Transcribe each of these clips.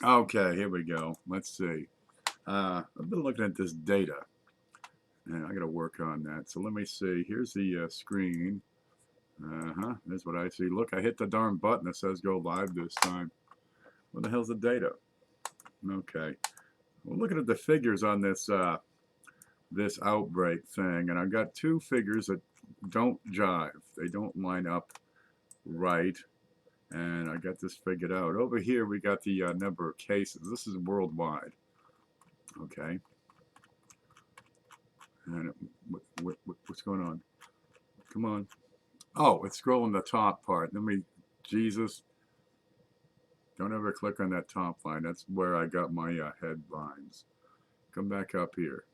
Okay, here we go. Let's see. I've been looking at this data, and I got to work on that. So let me see. Here's the screen. That's what I see. Look, I hit the darn button that says go live this time. What the hell's the data? Okay. Well, looking at the figures on this outbreak thing, and I've got two figures that don't jive. They don't line up right. And I got this figured out. Over here, we got the number of cases. This is worldwide. Okay. And what's going on? Come on. Oh, it's scrolling the top part. Jesus, don't ever click on that top line. That's where I got my headlines. Come back up here.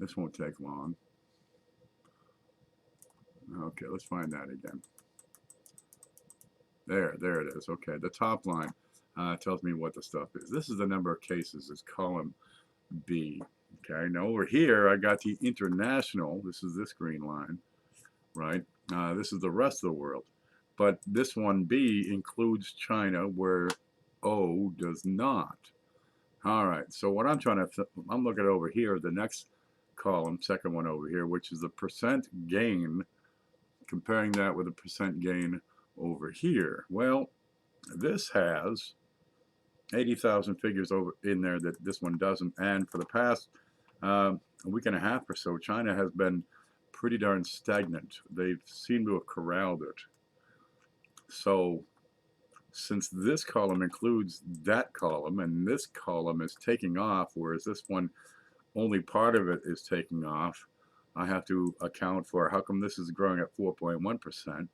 This won't take long. Okay, let's find that again. There it is. Okay, the top line tells me what the stuff is. This is the number of cases. Is column B. Okay, now over here I got the international. This is this green line, right? This is the rest of the world. But this one B includes China, where O does not. All right, so what I'm looking over here, the next column, second one over here, which is the percent gain, comparing that with the percent gain over here. Well, this has 80,000 figures over in there that this one doesn't. And for the past a week and a half or so, China has been pretty darn stagnant. They seem to have corralled it. So since this column includes that column and this column is taking off, whereas this one, only part of it is taking off, I have to account for how come this is growing at 4.1%,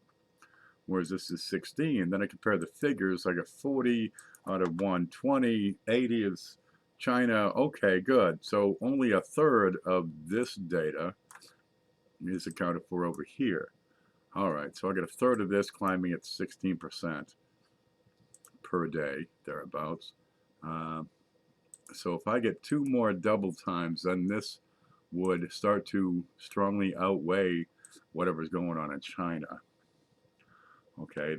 whereas this is 16. Then I compare the figures. I got 40 out of 120, 80 is China. Okay, good. So only a third of this data is accounted for over here. All right, so I got a third of this climbing at 16% per day, thereabouts. So if I get two more double times, then this would start to strongly outweigh whatever's going on in China. Okay,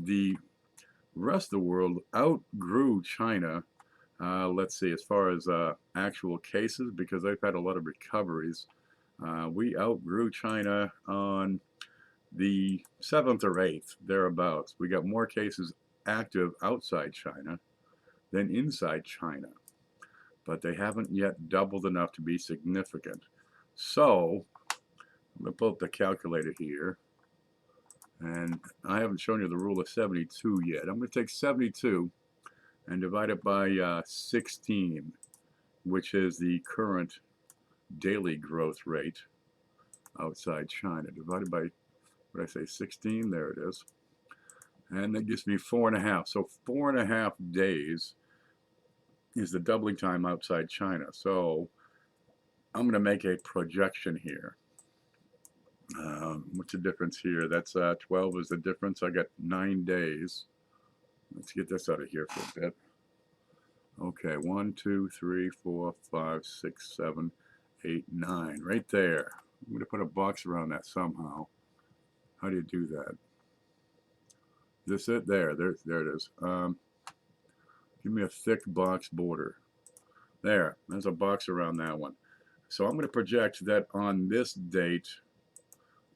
the rest of the world outgrew China. Let's see, as far as actual cases, because they've had a lot of recoveries, we outgrew China on the 7th or 8th, thereabouts. We got more cases active outside China than inside China, but they haven't yet doubled enough to be significant. So, I'm going to pull up the calculator here. And I haven't shown you the rule of 72 yet. I'm going to take 72 and divide it by 16, which is the current daily growth rate outside China. Divided by, what did I say, 16? There it is. And that gives me 4.5. So 4.5 days is the doubling time outside China. So I'm going to make a projection here. What's the difference here? That's 12 is the difference. I got 9 days. Let's get this out of here for a bit. Okay, 1, 2, 3, 4, 5, 6, 7, 8, 9. Right there. I'm going to put a box around that somehow. How do you do that? This it? There it is. Give me a thick box border. There's a box around that one. So I'm going to project that on this date,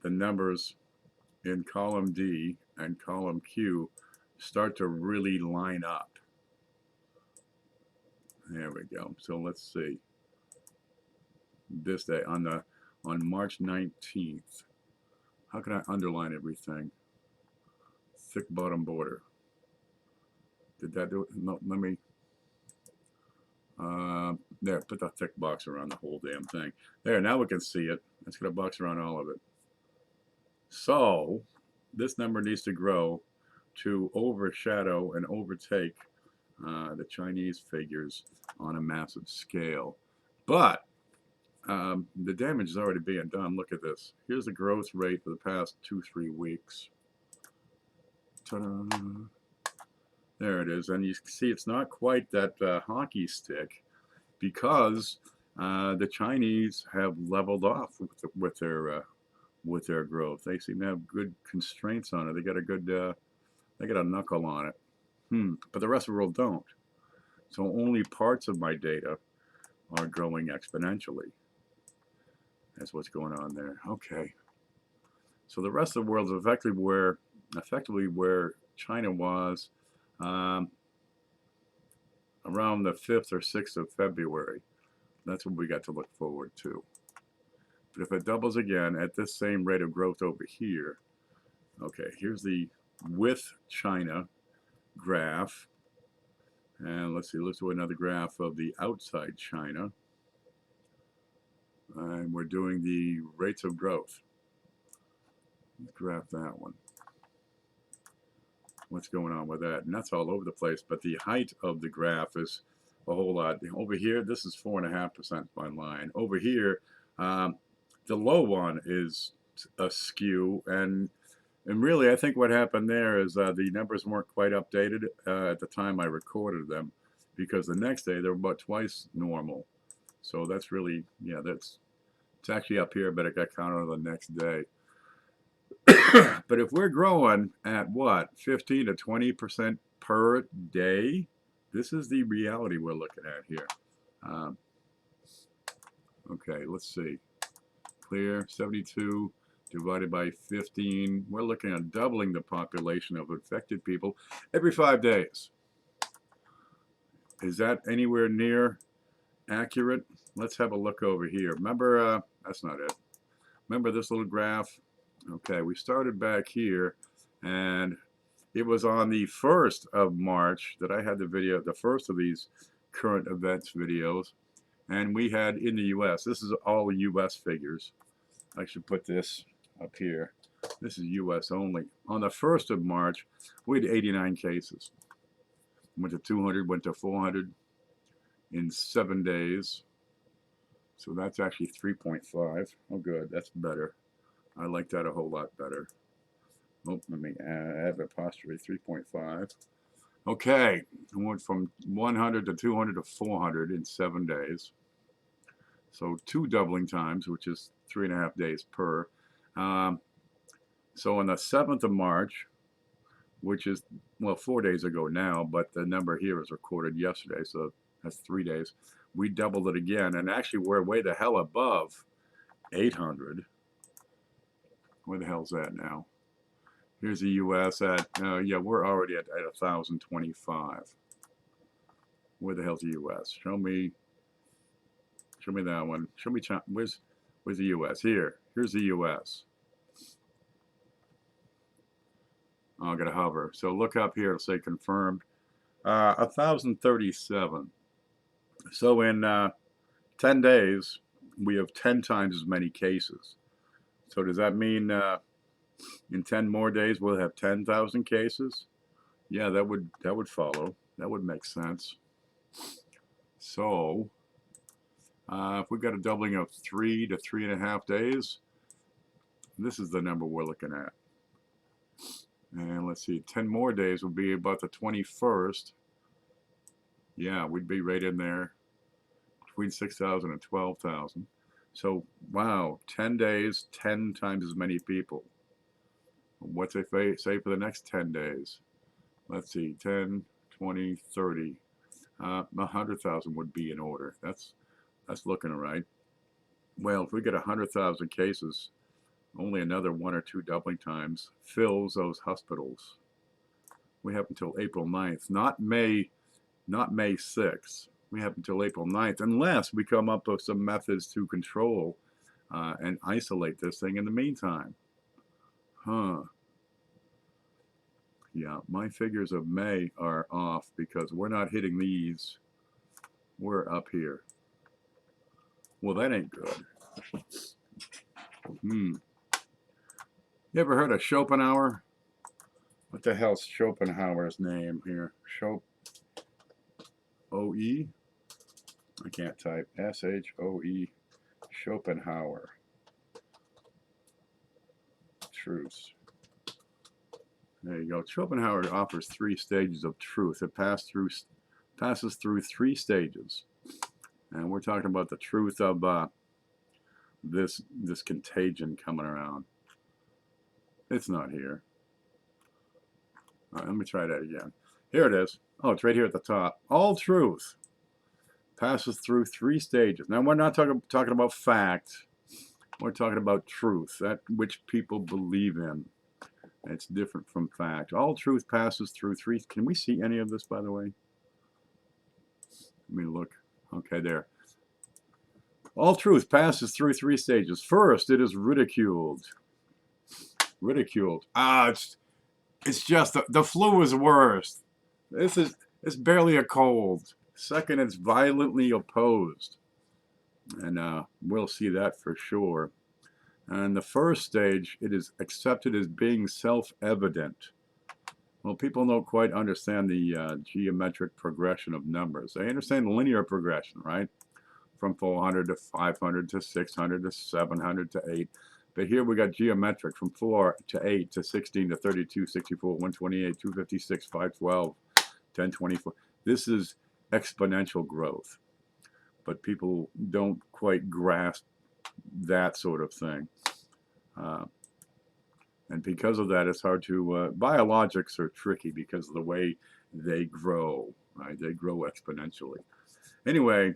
the numbers in column D and column Q start to really line up. There we go. So let's see. This day on March 19th. How can I underline everything? Thick bottom border. Did that do it? No, let me. There, put the thick box around the whole damn thing. There, now we can see it. Let's get a box around all of it. So, this number needs to grow to overshadow and overtake the Chinese figures on a massive scale. But the damage is already being done. Look at this. Here's the growth rate for the past 2-3 weeks. Ta-da. There it is. And you see it's not quite that hockey stick because the Chinese have leveled off with their growth. They seem to have good constraints on it. They got a good They got a knuckle on it. But the rest of the world don't. So only parts of my data are growing exponentially. That's what's going on there. Okay. So the rest of the world is effectively where China was um, around the 5th or 6th of February. That's what we got to look forward to. But if it doubles again at this same rate of growth over here, okay, here's the with China graph. And let's see, let's do another graph of the outside China. And we're doing the rates of growth. Let's graph that one. What's going on with that? And that's all over the place. But the height of the graph is a whole lot. Over here, this is 4.5% by line. Over here, the low one is askew. And really, I think what happened there is the numbers weren't quite updated at the time I recorded them, because the next day they were about twice normal. So that's really, yeah, it's actually up here, but it got counted on the next day. But if we're growing at what, 15 to 20% per day, this is the reality we're looking at here. Okay, let's see. Clear, 72 divided by 15. We're looking at doubling the population of infected people every 5 days. Is that anywhere near accurate? Let's have a look over here. Remember, that's not it. Remember this little graph? Okay, we started back here, and it was on the 1st of March that I had the video, the first of these current events videos, and we had in the U.S., this is all U.S. figures. I should put this up here. This is U.S. only. On the 1st of March, we had 89 cases. Went to 200, went to 400 in 7 days. So that's actually 3.5. Oh, good. That's better. I like that a whole lot better. Oh, let me add apostrophe 3.5. Okay, I went from 100 to 200 to 400 in 7 days. So 2 doubling times, which is 3.5 days per. So on the 7th of March, which is, well, 4 days ago now, but the number here is recorded yesterday, so that's 3 days. We doubled it again, and actually we're way the hell above 800. Where the hell's that now? Here's the U.S. at, yeah, we're already at 1,025. Where the hell's the U.S.? Show me that one. Show me, where's the U.S.? Here's the U.S. Oh, I gotta hover. So look up here, it'll say confirmed. 1,037. So in 10 days, we have 10 times as many cases. So does that mean in 10 more days we'll have 10,000 cases? Yeah, that would follow. That would make sense. So if we've got a doubling of 3 to 3.5 days, this is the number we're looking at. And let's see, 10 more days would be about the 21st. Yeah, we'd be right in there between 6,000 and 12,000. So, wow, 10 days, 10 times as many people. What's they say for the next 10 days? Let's see, 10, 20, 30. 100,000 would be in order. That's looking all right. Well, if we get 100,000 cases, only another 1 or 2 doubling times fills those hospitals. We have until April 9th, not May 6th. We have until April 9th, unless we come up with some methods to control and isolate this thing in the meantime. Yeah, my figures of May are off because we're not hitting these. We're up here. Well, that ain't good. You ever heard of Schopenhauer? What the hell's Schopenhauer's name here? O-E? I can't type. S-H-O-E. Schopenhauer. Truths. There you go. Schopenhauer offers 3 stages of truth. It passes through 3 stages. And we're talking about the truth of this contagion coming around. It's not here. All right, let me try that again. Here it is. Oh, it's right here at the top. All truth passes through 3 stages. Now, we're not talking about fact. We're talking about truth, that which people believe in. It's different from fact. All truth passes through 3. Can we see any of this, by the way? Let me look. Okay, there. All truth passes through 3 stages. First, it is ridiculed. Ridiculed. It's just the flu is worse. It's barely a cold. Second, it's violently opposed, and we'll see that for sure. And the first stage, it is accepted as being self-evident. Well, people don't quite understand the geometric progression of numbers. They understand linear progression, right? From 400 to 500 to 600 to 700 to 8. But here we got geometric from 4 to 8 to 16 to 32, 64, 128, 256, 512, 1024. This is exponential growth. But people don't quite grasp that sort of thing. And because of that, it's hard to, biologics are tricky because of the way they grow, right? They grow exponentially. Anyway,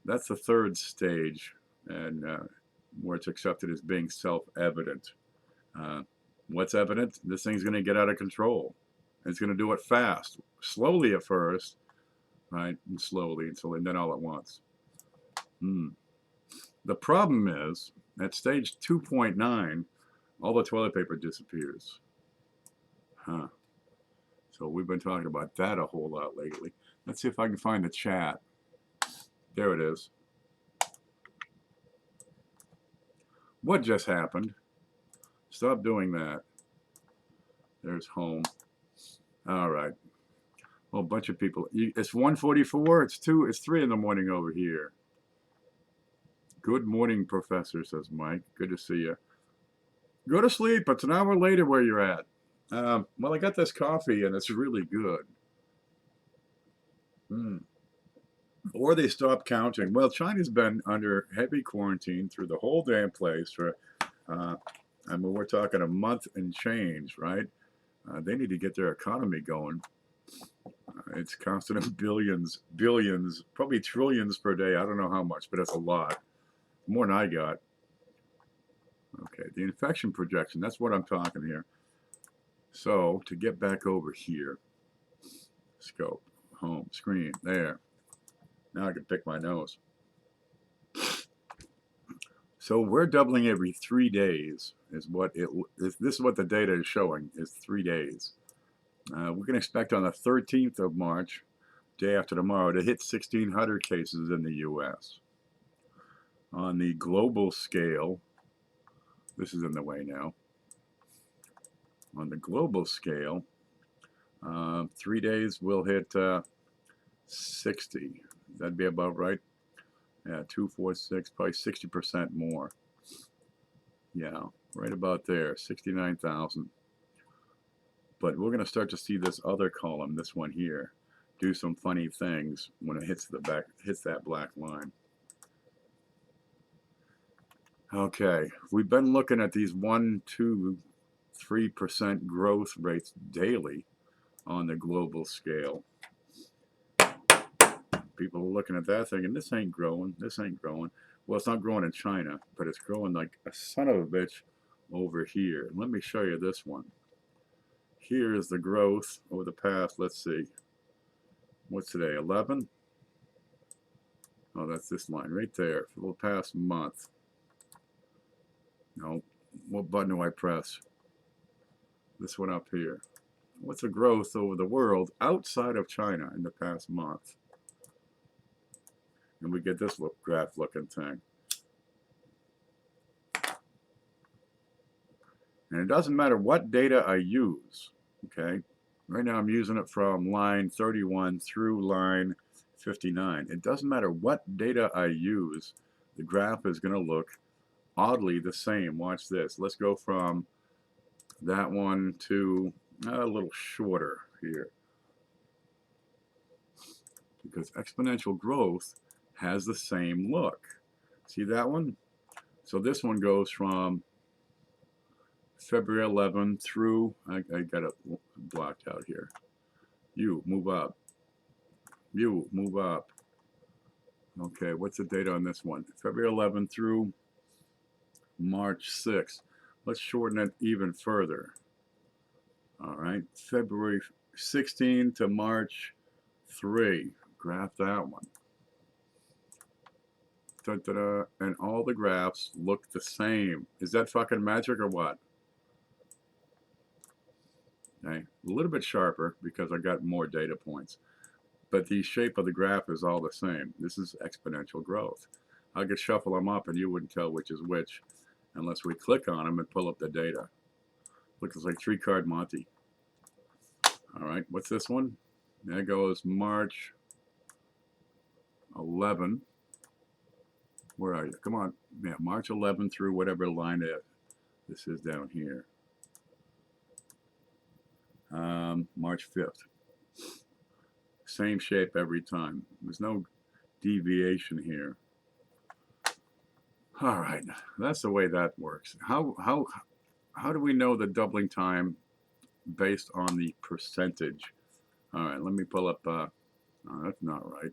that's the third stage, and where it's accepted as being self-evident. What's evident? This thing's going to get out of control. It's going to do it fast, slowly at first, right? And slowly, and then all at once. The problem is, at stage 2.9, all the toilet paper disappears. So we've been talking about that a whole lot lately. Let's see if I can find the chat. There it is. What just happened? Stop doing that. There's home. All right. Well, a bunch of people. It's 1:44. It's 3 in the morning over here. Good morning, Professor, says Mike. Good to see you. Go to sleep. It's an hour later where you're at. Well, I got this coffee, and it's really good. Or they stopped counting. Well, China's been under heavy quarantine through the whole damn place for, I mean, we're talking a month and change, right? They need to get their economy going. It's costing them billions, probably trillions per day. I don't know how much, but it's a lot. More than I got. Okay, the infection projection, that's what I'm talking here. So, to get back over here, scope, home, screen, there. Now I can pick my nose. So we're doubling every 3 days is what this is what the data is showing, is 3 days. We can expect on the 13th of March, day after tomorrow, to hit 1,600 cases in the U.S. On the global scale, this is in the way now. On the global scale, 3 days we'll hit 60. That'd be about right. Yeah, 246, probably 60% more. Yeah, right about there, 69,000. But we're going to start to see this other column, this one here, do some funny things when it hits that black line. Okay, we've been looking at these 1, 2, 3% growth rates daily on the global scale. People are looking at that thinking, this ain't growing, this ain't growing. Well, it's not growing in China, but it's growing like a son of a bitch over here. Let me show you this one. Here is the growth over the past, let's see, what's today, 11? Oh, that's this line right there for the past month. No, what button do I press? This one up here. What's the growth over the world outside of China in the past month? And we get this graph looking thing. And it doesn't matter what data I use, okay? Right now I'm using it from line 31 through line 59. It doesn't matter what data I use, the graph is going to look oddly the same. Watch this. Let's go from that one to a little shorter here. Because exponential growth has the same look. See that one? So this one goes from February 11 through, I got it blocked out here. You, move up. You, move up. Okay, what's the date on this one? February 11 through March 6th. Let's shorten it even further. All right, February 16 to March 3. Graph that one. Da-da-da. And all the graphs look the same. Is that fucking magic or what? Okay, a little bit sharper because I got more data points. But the shape of the graph is all the same. This is exponential growth. I could shuffle them up and you wouldn't tell which is which unless we click on them and pull up the data. Looks like 3-card Monty. All right, what's this one? There goes March 11. Where are you? Come on. Yeah, March 11 through whatever line this is down here. March 5th. Same shape every time. There's no deviation here. All right, that's the way that works. How do we know the doubling time based on the percentage? All right, let me pull up. Oh, that's not right.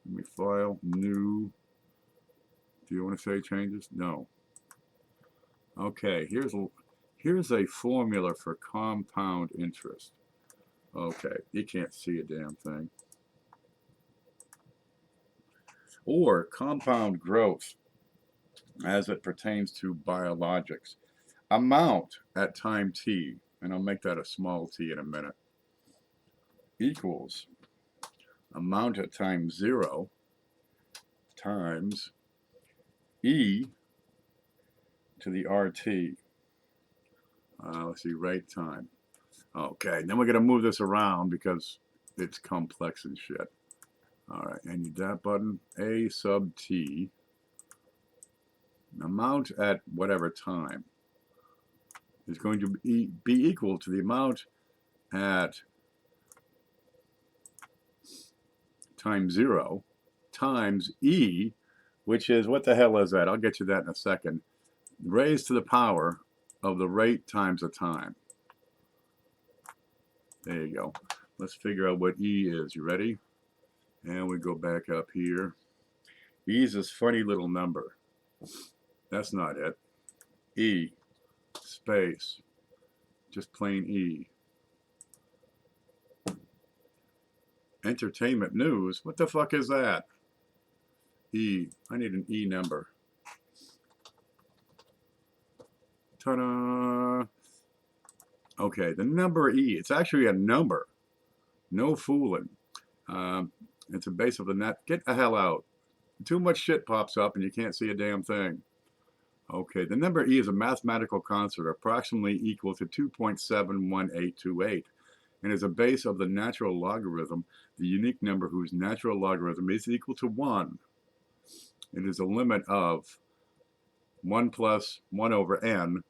Let me file new. Do you want to say changes? No. Okay, here's a formula for compound interest. Okay, you can't see a damn thing. Or compound growth as it pertains to biologics. Amount at time t, and I'll make that a small t in a minute, equals amount at time 0 times e to the RT. Let's see, rate time. Okay, then we're going to move this around because it's complex and shit. All right, and you that button, A sub t, amount at whatever time is going to be equal to the amount at time 0 times e, which is, what the hell is that? I'll get you that in a second. Raised to the power of the rate times the time. There you go. Let's figure out what E is. You ready? And we go back up here. E is this funny little number. That's not it. E, space, just plain E. Entertainment news? What the fuck is that? E. I need an E number. Ta-da! Okay, the number E. It's actually a number. No fooling. It's a base of the net. Get the hell out. Too much shit pops up and you can't see a damn thing. Okay, the number E is a mathematical constant approximately equal to 2.71828 and is a base of the natural logarithm, the unique number whose natural logarithm is equal to 1. It is a limit of 1 plus 1 over n,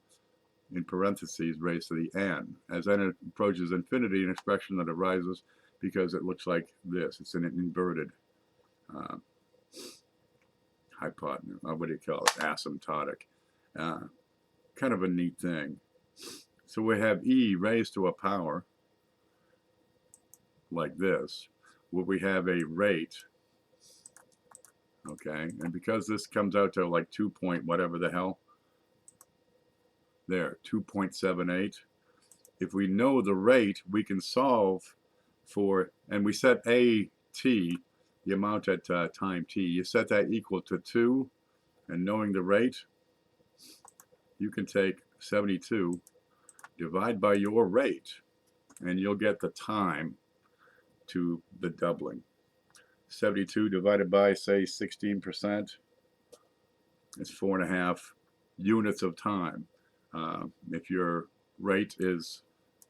in parentheses, raised to the n. As n approaches infinity, an expression that arises because it looks like this. It's an inverted hypotenuse. What do you call it? Asymptotic. Kind of a neat thing. So we have E raised to a power like this, where we have a rate. Okay, and because this comes out to like 2 point whatever the hell, there, 2.78. If we know the rate, we can solve for, and we set A t, the amount at time t, you set that equal to 2, and knowing the rate, you can take 72, divide by your rate, and you'll get the time to the doubling. 72 divided by, say, 16%, it's 4.5 units of time. If your rate is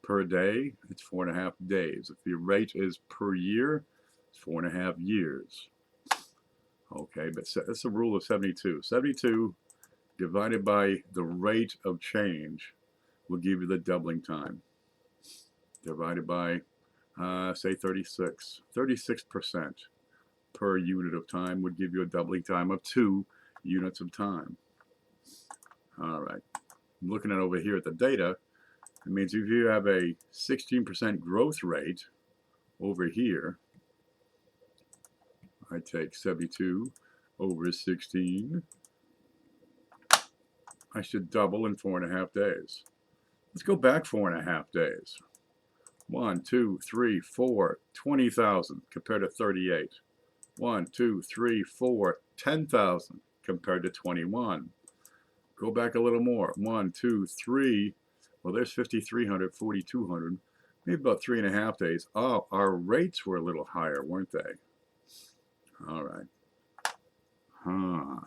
per day, it's 4.5 days. If your rate is per year, it's 4.5 years. Okay, but that's the rule of 72. 72 divided by the rate of change will give you the doubling time. Divided by, say, 36. 36% per unit of time would give you a doubling time of 2 units of time. All right. looking at over here at the data, it means if you have a 16% growth rate over here, I take 72 over 16, I should double in 4.5 days. Let's go back 4.5 days. 1, 2, 3, 4, 20,000 compared to 38. 1, 2, 3, 4, 10,000 compared to 21. Go back a little more. 1, 2, 3. Well, there's 5,300, 4,200. Maybe about 3.5 days. Oh, our rates were a little higher, weren't they? All right. Huh.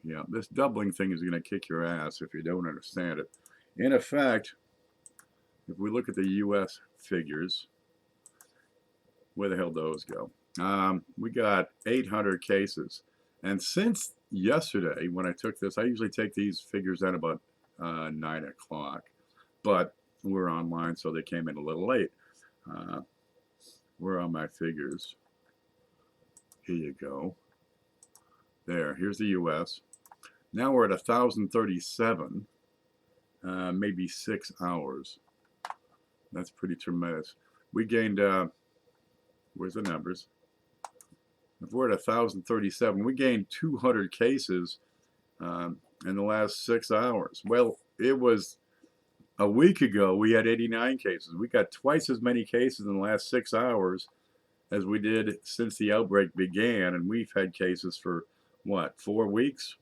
Yeah, this doubling thing is going to kick your ass if you don't understand it. In effect, if we look at the U.S. figures, where the hell those go? We got 800 cases. And since yesterday, when I took this, I usually take these figures at about 9 o'clock. But we're online, so they came in a little late. Where are my figures? Here you go. There, here's the U.S. Now we're at 1,037, maybe 6 hours. That's pretty tremendous. We gained, where's the numbers? If we're at 1,037, we gained 200 cases in the last 6 hours. Well, it was a week ago, we had 89 cases. We got twice as many cases in the last 6 hours as we did since the outbreak began. And we've had cases for, what, 4 weeks?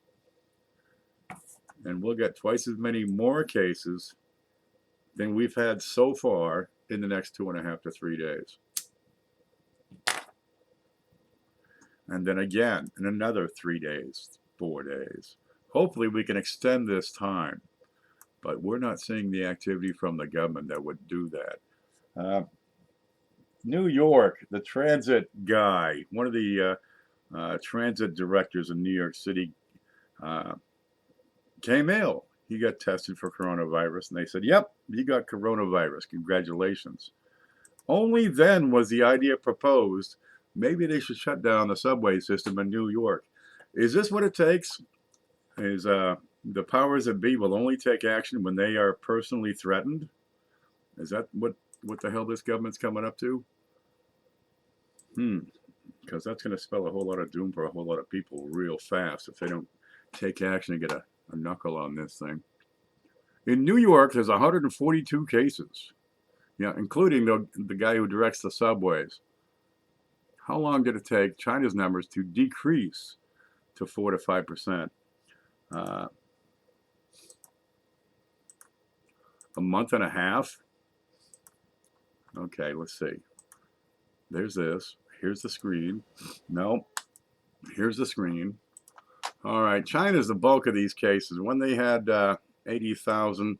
And we'll get twice as many more cases than we've had so far in the next 2.5 to 3 days. And then again in another 3 days, 4 days. Hopefully we can extend this time, but we're not seeing the activity from the government that would do that. New York, the transit guy, one of the transit directors in New York City, came ill. He got tested for coronavirus, and they said, yep, you got coronavirus. Congratulations. Only then was the idea proposed, maybe they should shut down the subway system in New York. Is this what it takes? Is the powers that be will only take action when they are personally threatened? Is that what the hell this government's coming up to? Because that's going to spell a whole lot of doom for a whole lot of people real fast if they don't take action and get a knuckle on this thing. In New York, there's 142 cases. Yeah, including the guy who directs the subways. How long did it take China's numbers to decrease to 4 to 5%? A month and a half? Okay, let's see. There's this. Here's the screen. No, here's the screen. All right, China's the bulk of these cases. When they had 80,000,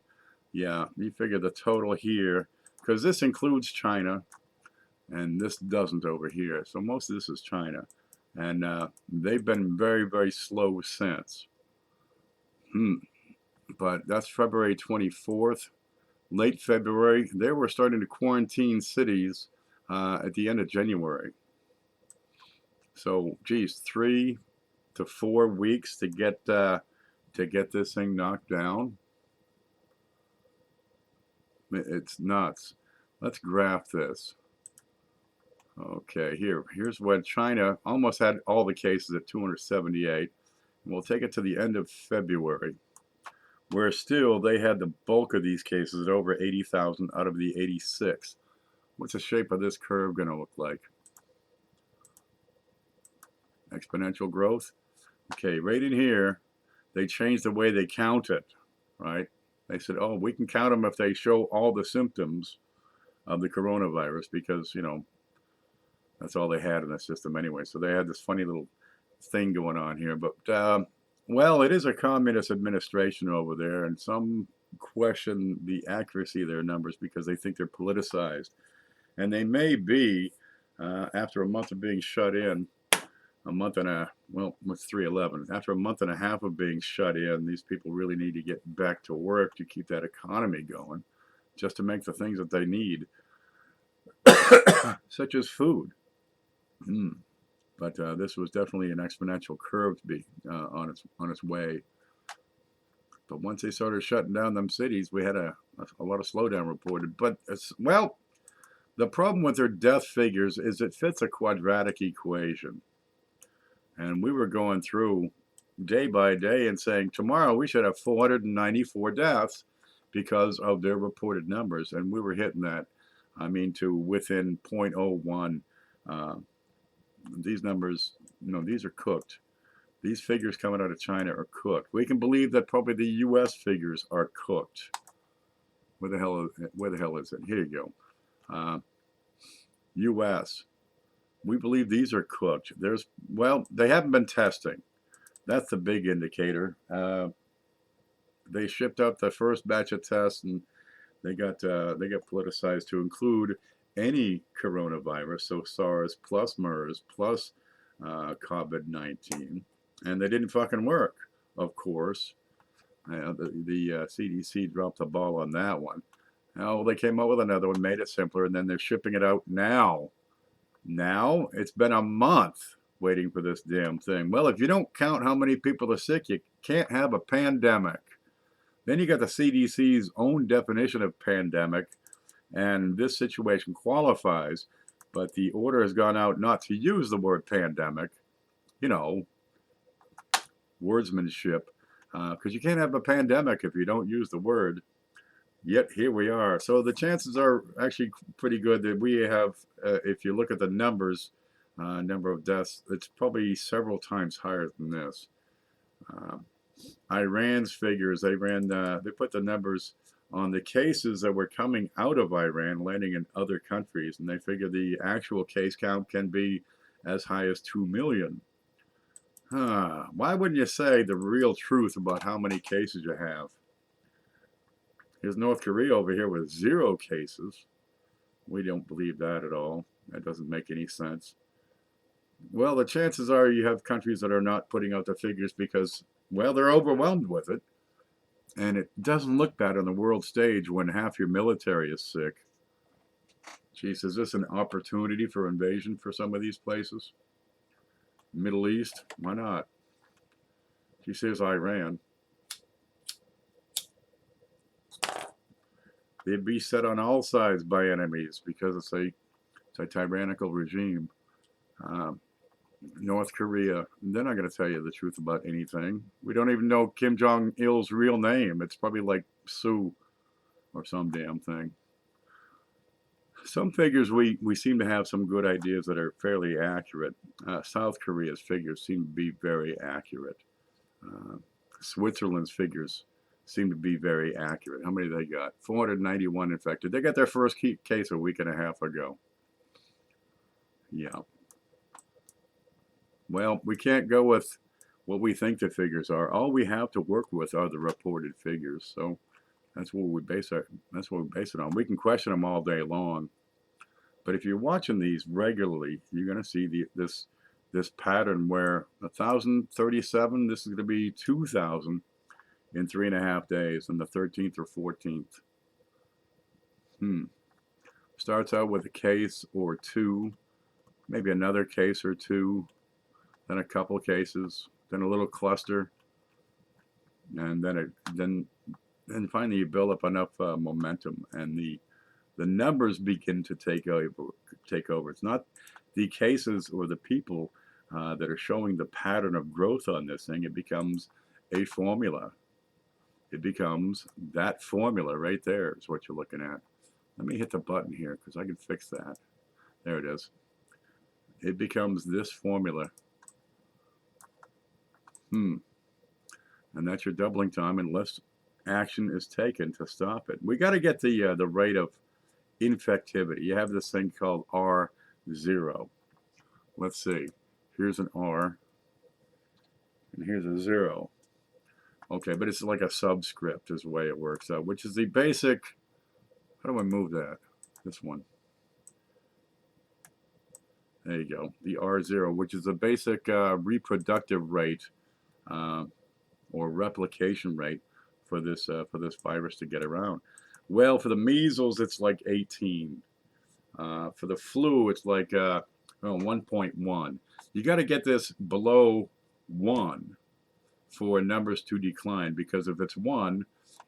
yeah, you figure the total here, because this includes China, and this doesn't over here. So most of this is China. And they've been very, very slow since. But that's February 24th. Late February, they were starting to quarantine cities at the end of January. So, geez, 3 to 4 weeks to get this thing knocked down. It's nuts. Let's graph this. Okay, here's when China almost had all the cases at 278. We'll take it to the end of February, where still they had the bulk of these cases at over 80,000 out of the 86. What's the shape of this curve going to look like? Exponential growth. Okay, right in here, they changed the way they count it, right? They said, oh, we can count them if they show all the symptoms of the coronavirus because, you know, that's all they had in the system anyway. So they had this funny little thing going on here. But, well, it is a communist administration over there, and some question the accuracy of their numbers because they think they're politicized. And they may be, after a month of being shut in, what's 311? After a month and a half of being shut in, these people really need to get back to work to keep that economy going, just to make the things that they need, such as food. But this was definitely an exponential curve to be on its way. But once they started shutting down them cities, we had a lot of slowdown reported. But well, the problem with their death figures is it fits a quadratic equation. And we were going through day by day and saying, tomorrow we should have 494 deaths because of their reported numbers. And we were hitting that, I mean, to within 0.01. These numbers, these are cooked. These figures coming out of China are cooked. We can believe that probably the U.S. figures are cooked. Where the hell is it? Here you go. U.S. We believe these are cooked. Well, they haven't been testing. That's the big indicator. They shipped out the first batch of tests, and they got politicized to include any coronavirus, so SARS plus MERS plus COVID-19, and they didn't fucking work, of course. The CDC dropped the ball on that one. Now they came up with another one, made it simpler, and then they're shipping it out now. Now it's been a month waiting for this damn thing. Well, if you don't count how many people are sick, you can't have a pandemic. Then you got the CDC's own definition of pandemic, and this situation qualifies, but the order has gone out not to use the word pandemic, wordsmanship, because you can't have a pandemic if you don't use the word. Yet here we are. So the chances are actually pretty good that we have, if you look at the numbers, number of deaths, it's probably several times higher than this. Iran's figures, they put the numbers on the cases that were coming out of Iran, landing in other countries, and they figure the actual case count can be as high as 2 million. Why wouldn't you say the real truth about how many cases you have? Here's North Korea over here with 0 cases. We don't believe that at all. That doesn't make any sense. Well, the chances are you have countries that are not putting out the figures because, well, they're overwhelmed with it. And it doesn't look bad on the world stage when half your military is sick. Geez, is this an opportunity for invasion for some of these places? Middle East? Why not? She says Iran. They'd be set on all sides by enemies because it's a tyrannical regime. North Korea, they're not going to tell you the truth about anything. We don't even know Kim Jong-il's real name. It's probably like Sue or some damn thing. Some figures we seem to have some good ideas that are fairly accurate. South Korea's figures seem to be very accurate. Switzerland's figures seem to be very accurate. How many they got? 491 infected. They got their first case a week and a half ago. Yeah. Well, we can't go with what we think the figures are. All we have to work with are the reported figures. So that's what we base it on. We can question them all day long. But if you're watching these regularly, you're going to see this pattern where 1,037, this is going to be 2,000 in 3.5 days on the 13th or 14th. Starts out with a case or two, maybe another case or two, then a couple cases, then a little cluster, and then finally you build up enough momentum, and the numbers begin to take over. It's not the cases or the people that are showing the pattern of growth on this thing. It becomes a formula. It becomes that formula right there is what you're looking at. Let me hit the button here because I can fix that. There it is. It becomes this formula. And that's your doubling time unless action is taken to stop it. We got to get the rate of infectivity. You have this thing called R0. Let's see. Here's an R, and here's a 0. Okay, but it's like a subscript is the way it works out, which is the basic. How do I move that? This one. There you go. The R0, which is the basic reproductive rate or replication rate for this virus to get around. Well, for the measles, it's like 18. For the flu, it's like 1.1. You got to get this below 1 for numbers to decline, because if it's 1,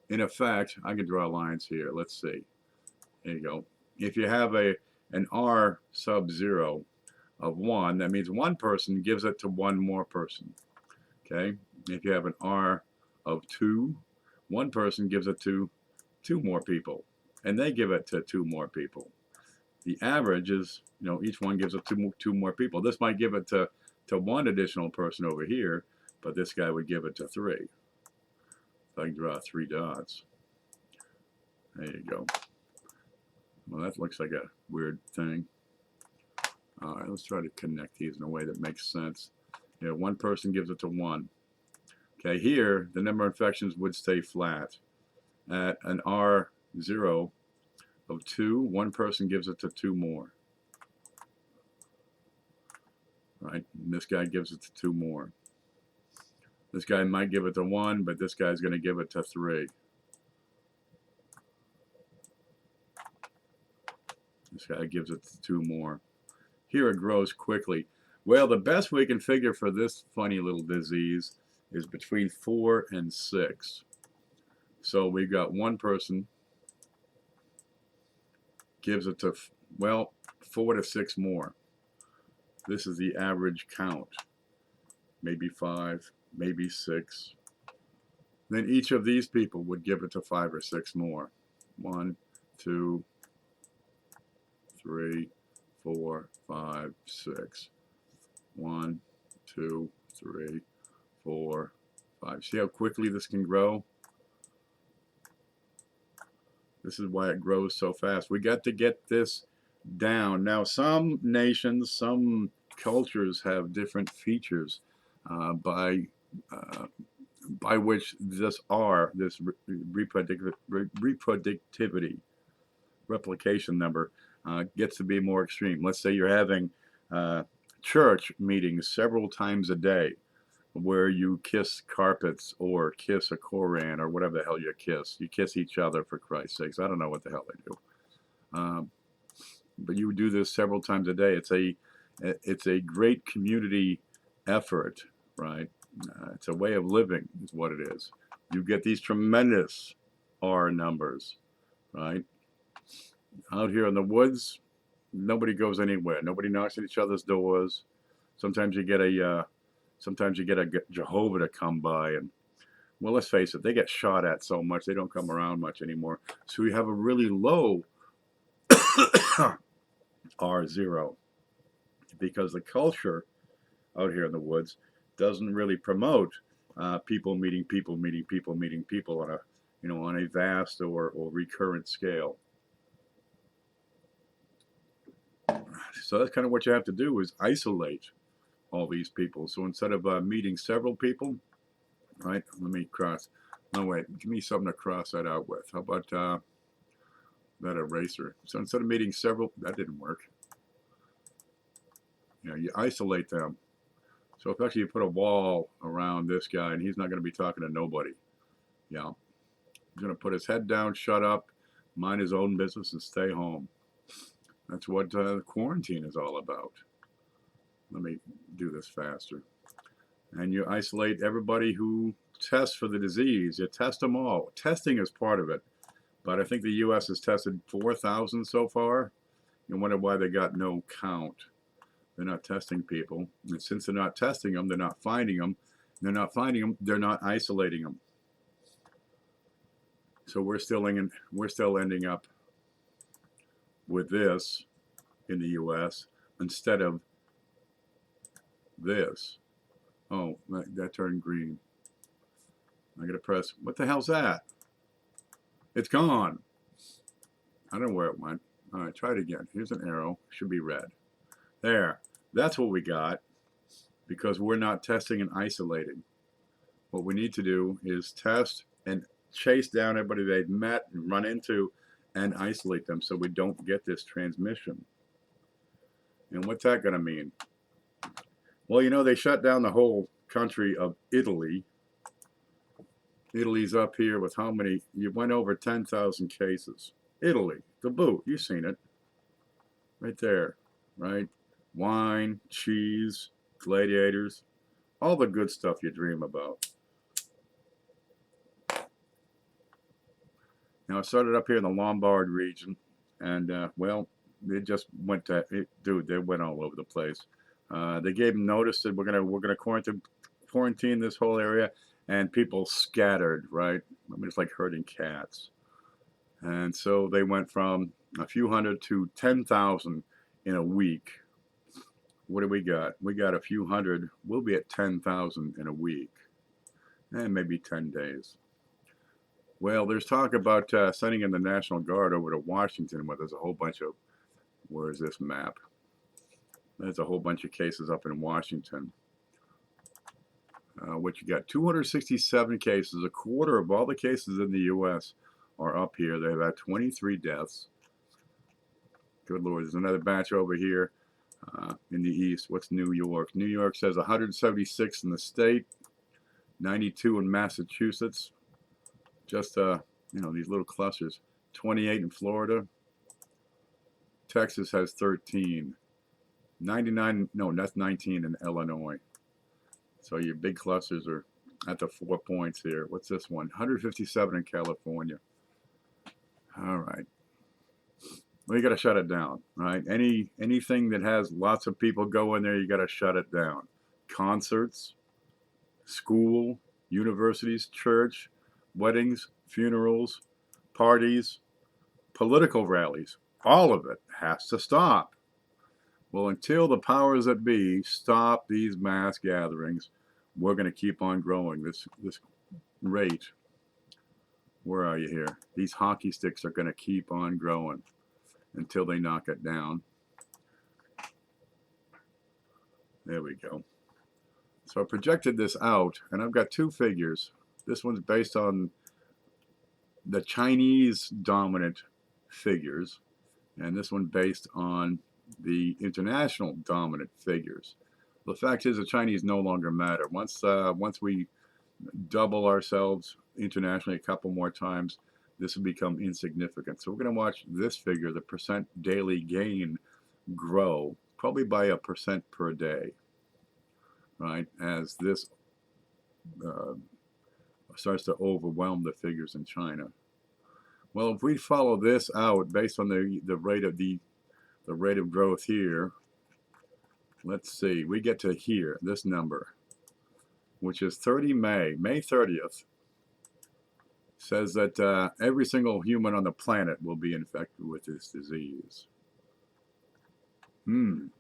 in effect, I can draw lines here. Let's see. There you go. If you have an R sub 0 of 1, that means one person gives it to one more person. Okay? If you have an R of 2, one person gives it to 2 more people, and they give it to 2 more people. The average is, each one gives it to 2 more people. This might give it to one additional person over here, but this guy would give it to 3. So I can draw 3 dots. There you go. Well, that looks like a weird thing. All right, let's try to connect these in a way that makes sense. One person gives it to 1. Okay, here, the number of infections would stay flat. At an R0 of 2, one person gives it to 2 more. Right? And this guy gives it to 2 more. This guy might give it to 1, but this guy's going to give it to 3. This guy gives it to 2 more. Here it grows quickly. Well, the best we can figure for this funny little disease is between 4 and 6. So we've got one person gives it to, well, 4 to 6 more. This is the average count. Maybe 5, maybe 6. Then each of these people would give it to 5 or 6 more. 1, 2, 3, 4, 5, 6. 1, 2, 3, 4, 5. See how quickly this can grow? This is why it grows so fast. We got to get this down. Now, some nations, some cultures have different features by which this reproductivity, replication number, gets to be more extreme. Let's say you're having church meetings several times a day where you kiss carpets or kiss a Koran or whatever the hell you kiss. You kiss each other, for Christ's sakes. I don't know what the hell they do. But you do this several times a day. It's a great community effort, right? It's a way of living is what it is. You get these tremendous R numbers, right? Out here in the woods, nobody goes anywhere. Nobody knocks at each other's doors. Sometimes you get a Jehovah to come by, and well, let's face it, they get shot at so much they don't come around much anymore. So we have a really low R0 because the culture out here in the woods doesn't really promote people meeting people on a vast or recurrent scale. So that's kind of what you have to do is isolate all these people. So instead of meeting several people, right? Let me cross. No, wait. Give me something to cross that out with. How about that eraser? So instead of meeting several, that didn't work. You isolate them. So if actually you put a wall around this guy, and he's not going to be talking to nobody. Yeah. He's going to put his head down, shut up, mind his own business, and stay home. That's what quarantine is all about. Let me do this faster. And you isolate everybody who tests for the disease. You test them all. Testing is part of it. But I think the U.S. has tested 4,000 so far. You wonder why they got no count. They're not testing people. And since they're not testing them, they're not finding them. They're not finding them. They're not isolating them. So we're still ending up with this in the U.S. instead of this. Oh, that turned green. I gotta press. What the hell's that? It's gone. I don't know where it went. All right, try it again. Here's an arrow. Should be red. There. That's what we got because we're not testing and isolating. What we need to do is test and chase down everybody they've met and run into and isolate them so we don't get this transmission. And what's that going to mean? Well, they shut down the whole country of Italy. Italy's up here with how many? You went over 10,000 cases. Italy, the boot, you've seen it. Right there, right? Wine, cheese, gladiators, all the good stuff you dream about. Now, it started up here in the Lombard region, and well, it just went to it, dude. They went all over the place. They gave them notice that we're gonna quarantine this whole area, and people scattered. Right, I mean, it's like herding cats. And so they went from a few hundred to 10,000 in a week. What do we got? We got a few hundred. We'll be at 10,000 in a week, and maybe 10 days. Well, there's talk about sending in the National Guard over to Washington, where there's a whole bunch of, where is this map? There's a whole bunch of cases up in Washington. What you got? 267 cases. A quarter of all the cases in the U.S. are up here. They've had 23 deaths. Good Lord, there's another batch over here in the east. What's New York? New York says 176 in the state, 92 in Massachusetts. Just, these little clusters. 28 in Florida. Texas has 13. 99, no, that's 19 in Illinois. So your big clusters are at the 4 points here. What's this one? 157 in California. All right. Well, you got to shut it down, right? Anything that has lots of people go in there, you got to shut it down. Concerts, school, universities, church, weddings, funerals, parties, political rallies, all of it has to stop. Well, until the powers that be stop these mass gatherings, we're going to keep on growing this rate. Where are you here? These hockey sticks are going to keep on growing until they knock it down. There we go. So I projected this out, and I've got two figures. This one's based on the Chinese dominant figures, and this one based on the international dominant figures. The fact is the Chinese no longer matter. Once we double ourselves internationally a couple more times, this will become insignificant. So we're going to watch this figure, the percent daily gain, grow, probably by 1% per day, right, as this starts to overwhelm the figures in China. Well, if we follow this out based on the rate of growth here, let's see, we get to here, this number, which is May 30th, says that every single human on the planet will be infected with this disease. Well,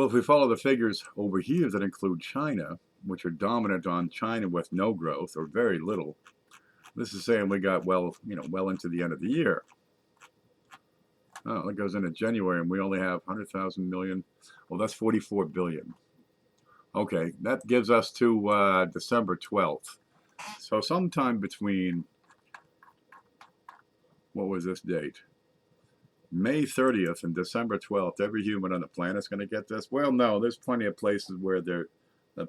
if we follow the figures over here that include China, which are dominant on China with no growth or very little, this is saying we got well into the end of the year. Oh, it goes into January, and we only have 100,000 million. Well, that's 44 billion. Okay, that gives us to December 12th. So sometime between, what was this date? May 30th and December 12th, every human on the planet is going to get this. Well, no, there's plenty of places where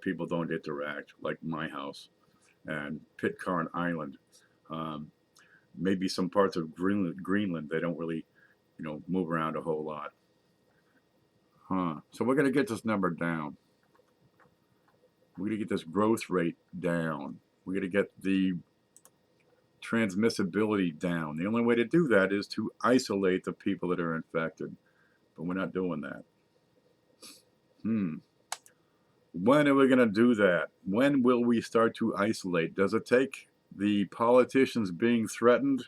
people don't interact, like my house and Pitcairn Island. Maybe some parts of Greenland, they don't really, move around a whole lot. So we're going to get this number down. We're going to get this growth rate down. We're going to get the transmissibility down. The only way to do that is to isolate the people that are infected. But we're not doing that. When are we going to do that? When will we start to isolate? Does it take the politicians being threatened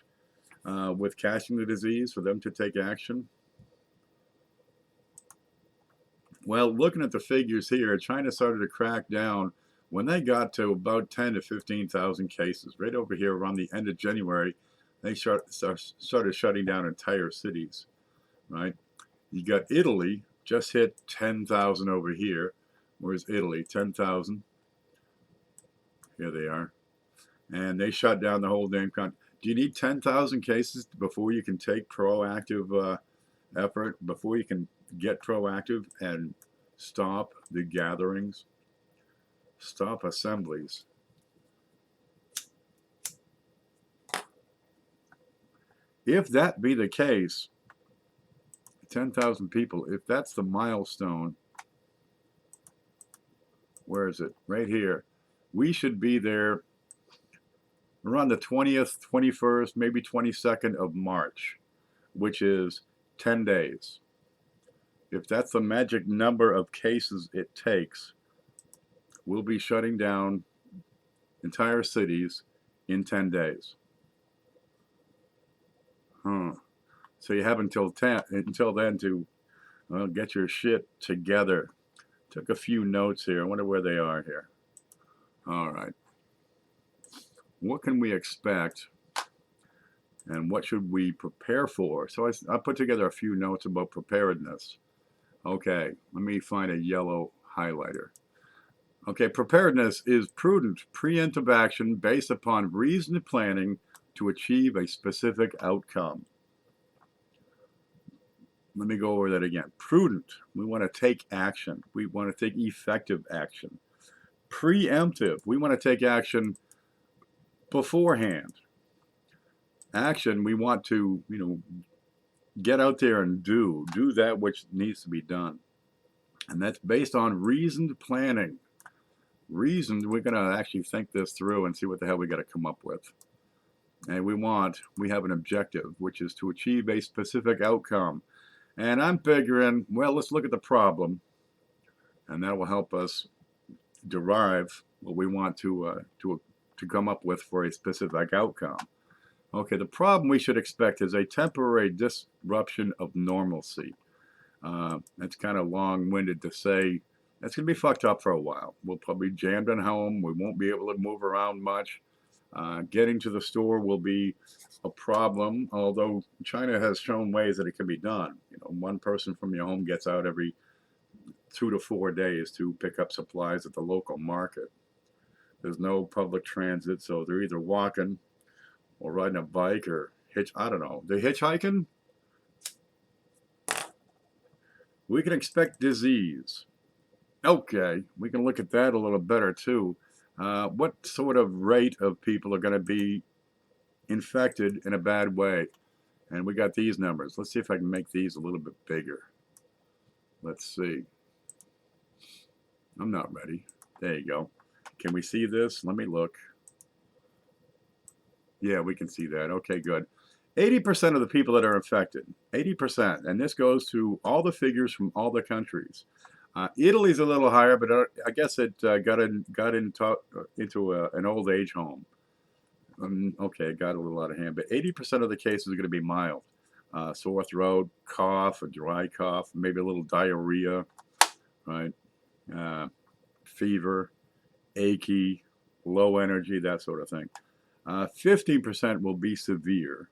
with catching the disease for them to take action? Well, looking at the figures here, China started to crack down when they got to about 10 to 15,000 cases. Right over here around the end of January, they started shutting down entire cities, right? You got Italy, just hit 10,000 over here. Where's Italy? 10,000. Here they are. And they shut down the whole damn country. Do you need 10,000 cases before you can take proactive effort, before you can get proactive and stop the gatherings, stop assemblies? If that be the case, 10,000 people, if that's the milestone, where is it? Right here. We should be there around the 20th, 21st, maybe 22nd of March, which is 10 days. If that's the magic number of cases it takes, we'll be shutting down entire cities in 10 days. Huh. So you have until then to get your shit together. Took a few notes here. I wonder where they are here. All right. What can we expect and what should we prepare for? So I put together a few notes about preparedness. Okay, let me find a yellow highlighter. Okay, preparedness is prudent, preemptive action based upon reasoned planning to achieve a specific outcome. Let me go over that again. Prudent, we want to take action. We want to take effective action. Preemptive, we want to take action beforehand. Action, we want to, get out there and do that which needs to be done. And that's based on reasoned planning. Reasoned, we're going to actually think this through and see what the hell we got to come up with. And we have an objective, which is to achieve a specific outcome. And I'm figuring, well, let's look at the problem, and that will help us derive what we want to come up with for a specific outcome. Okay, the problem we should expect is a temporary disruption of normalcy. That's kind of long-winded to say. That's going to be fucked up for a while. We'll probably be jammed at home. We won't be able to move around much. Getting to the store will be a problem, although China has shown ways that it can be done. One person from your home gets out every 2 to 4 days to pick up supplies at the local market. There's no public transit, so they're either walking or riding a bike or I don't know. They're hitchhiking? We can expect disease. Okay, we can look at that a little better too. What sort of rate of people are going to be infected in a bad way? And we got these numbers. Let's see if I can make these a little bit bigger. Let's see. I'm not ready. There you go. Can we see this? Let me look. Yeah, we can see that. Okay, good. 80% of the people that are infected, 80%, and this goes to all the figures from all the countries. Italy's a little higher, but I guess it got into an old age home. Okay, it got a little out of hand, but 80% of the cases are going to be mild. Sore throat, cough, a dry cough, maybe a little diarrhea, right? Fever, achy, low energy, that sort of thing. 15% will be severe,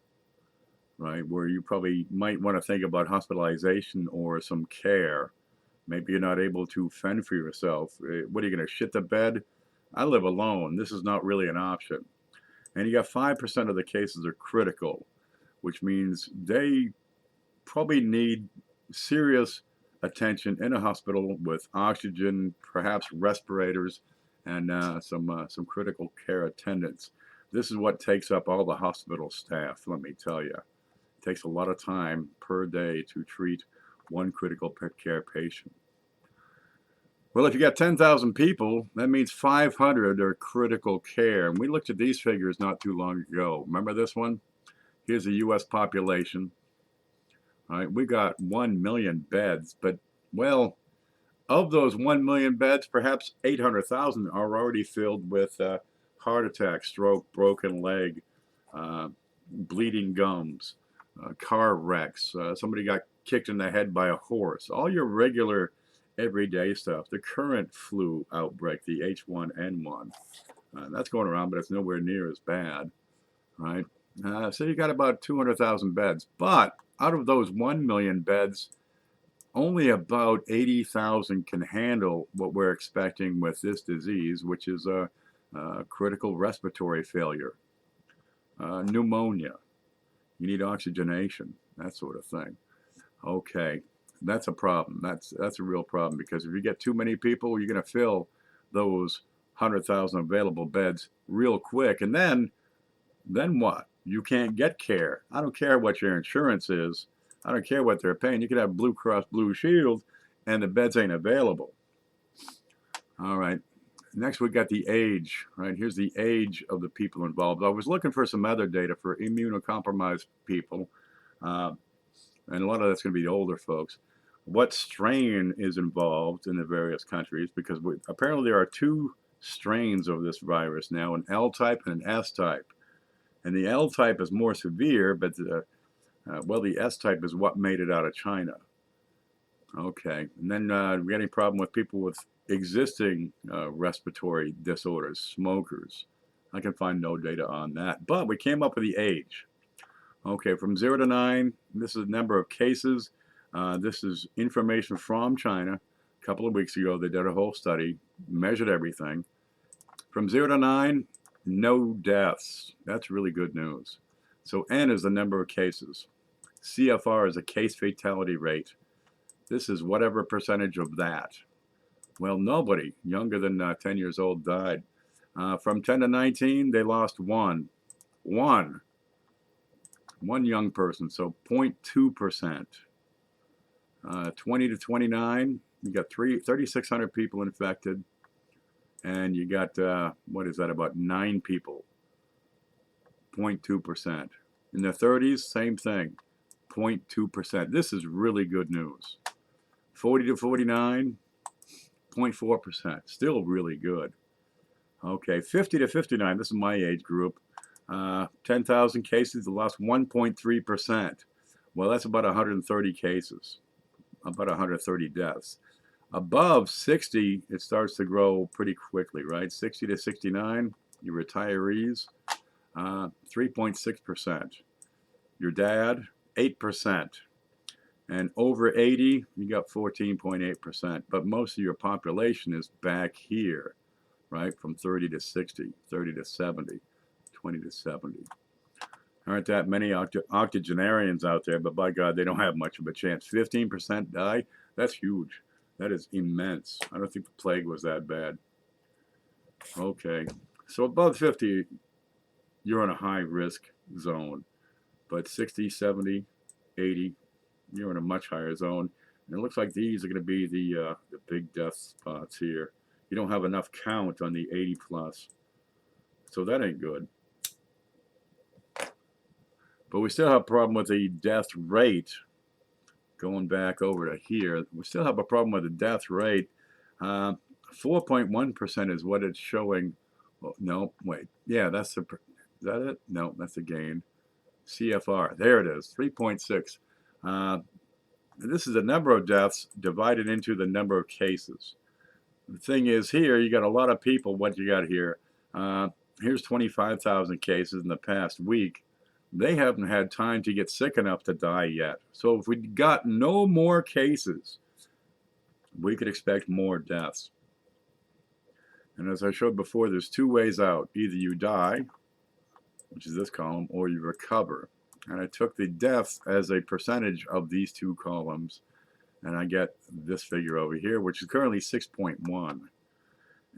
right? Where you probably might want to think about hospitalization or some care. Maybe you're not able to fend for yourself. What are you going to shit the bed? I live alone. This is not really an option. And you got 5% of the cases are critical, which means they probably need serious attention in a hospital with oxygen, perhaps respirators, and some critical care attendants. This is what takes up all the hospital staff, let me tell you. It takes a lot of time per day to treat one critical care patient. Well, if you got 10,000 people, that means 500 are critical care. And we looked at these figures not too long ago. Remember this one? Here's the U.S. population. All right, we got 1 million beds, but, well, of those 1 million beds, perhaps 800,000 are already filled with heart attack, stroke, broken leg, bleeding gums, car wrecks. Somebody got kicked in the head by a horse. All your regular everyday stuff. The current flu outbreak, the H1N1, that's going around, but it's nowhere near as bad, right? So you got about 200,000 beds. But out of those 1 million beds, only about 80,000 can handle what we're expecting with this disease, which is a critical respiratory failure, pneumonia. You need oxygenation, that sort of thing. Okay, that's a problem. That's a real problem, because if you get too many people, you're going to fill those 100,000 available beds real quick. And then what? You can't get care. I don't care what your insurance is. I don't care what they're paying. You could have Blue Cross Blue Shield and the beds ain't available. All right. Next, we got the age, right? Here's the age of the people involved. I was looking for some other data for immunocompromised people, uh, and a lot of that's going to be the older folks. What strain is involved in the various countries? Because apparently there are two strains of this virus now, an L type and an S type. And the L type is more severe, but well, the S type is what made it out of China. Okay, and then we got any problem with people with existing respiratory disorders, smokers? I can find no data on that, but we came up with the age. Okay, from 0 to 9, this is the number of cases. This is information from China. A couple of weeks ago, they did a whole study, measured everything. From 0 to 9, no deaths. That's really good news. So N is the number of cases. CFR is a case fatality rate. This is whatever percentage of that. Well, nobody younger than 10 years old died. From 10 to 19, they lost one young person, so 0.2%. 20 to 29, you got 3,600 people infected, and you got, what is that, about 9 people, 0.2%. In the 30s, same thing, 0.2%. This is really good news. 40 to 49, 0.4%, still really good. Okay, 50 to 59, this is my age group. 10,000 cases, they lost 1.3%. Well, that's about 130 cases, about 130 deaths. Above 60, it starts to grow pretty quickly, right? 60 to 69, your retirees, 3.6%. Your dad, 8%. And over 80, you got 14.8%. But most of your population is back here, right? From 30 to 60, 30 to 70, 20 to 70. Aren't that many octogenarians out there, but by God, they don't have much of a chance. 15% die? That's huge. That is immense. I don't think the plague was that bad. Okay. So above 50, you're in a high risk zone. But 60, 70, 80, you're in a much higher zone. And it looks like these are going to be the big death spots here. You don't have enough count on the 80 plus. So that ain't good. But we still have a problem with the death rate. Going back over to here, we still have a problem with the death rate. 4.1% is what it's showing. Oh, no, wait. Yeah, is that it? No, that's a gain. CFR, there it is, 3.6. This is the number of deaths divided into the number of cases. The thing is here, you got a lot of people. What you got here? Here's 25,000 cases in the past week. They haven't had time to get sick enough to die yet. So if we got no more cases, we could expect more deaths. And as I showed before, there's two ways out. Either you die, which is this column, or you recover. And I took the deaths as a percentage of these two columns, and I get this figure over here, which is currently 6.1.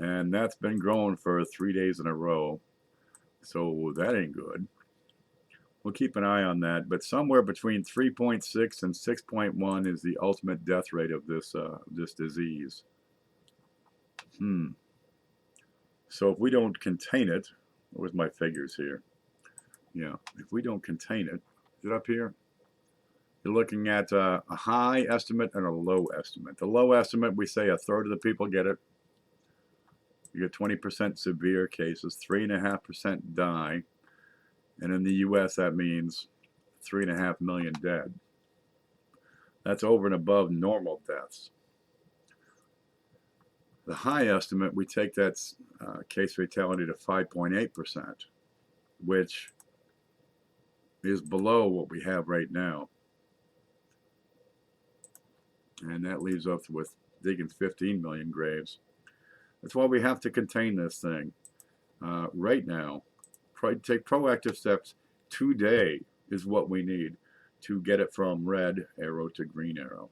And that's been growing for 3 days in a row. So that ain't good. We'll keep an eye on that, but somewhere between 3.6 and 6.1 is the ultimate death rate of this disease. So if we don't contain it, where's my figures here? Yeah, if we don't contain it, is it up here? You're looking at a high estimate and a low estimate. The low estimate, we say a third of the people get it. You get 20% severe cases, 3.5% die. And in the US, that means 3.5 million dead. That's over and above normal deaths. The high estimate, we take that case fatality to 5.8%, which is below what we have right now. And that leaves us with digging 15 million graves. That's why we have to contain this thing right now. Take proactive steps today is what we need to get it from red arrow to green arrow,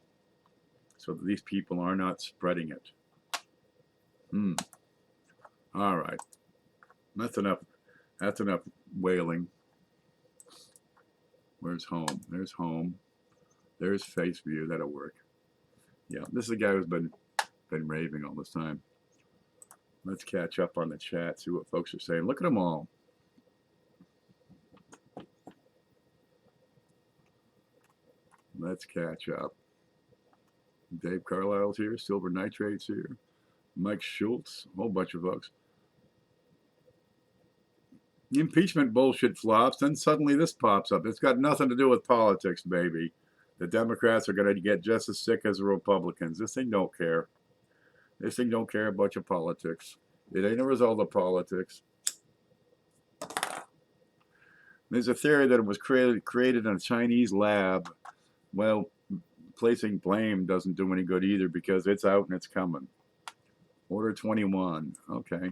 so that these people are not spreading it. All right, that's enough. That's enough wailing. Where's home? There's home. There's face view. That'll work. Yeah, this is a guy who's been raving all this time. Let's catch up on the chat, see what folks are saying. Look at them all. Let's catch up. Dave Carlisle's here. Silver Nitrate's here. Mike Schultz, a whole bunch of folks. The impeachment bullshit flops, then suddenly this pops up. It's got nothing to do with politics, baby. The Democrats are going to get just as sick as the Republicans. This thing don't care. This thing don't care about your politics. It ain't a result of politics. There's a theory that it was created in a Chinese lab. Well, placing blame doesn't do any good either because it's out and it's coming. Order 21. Okay.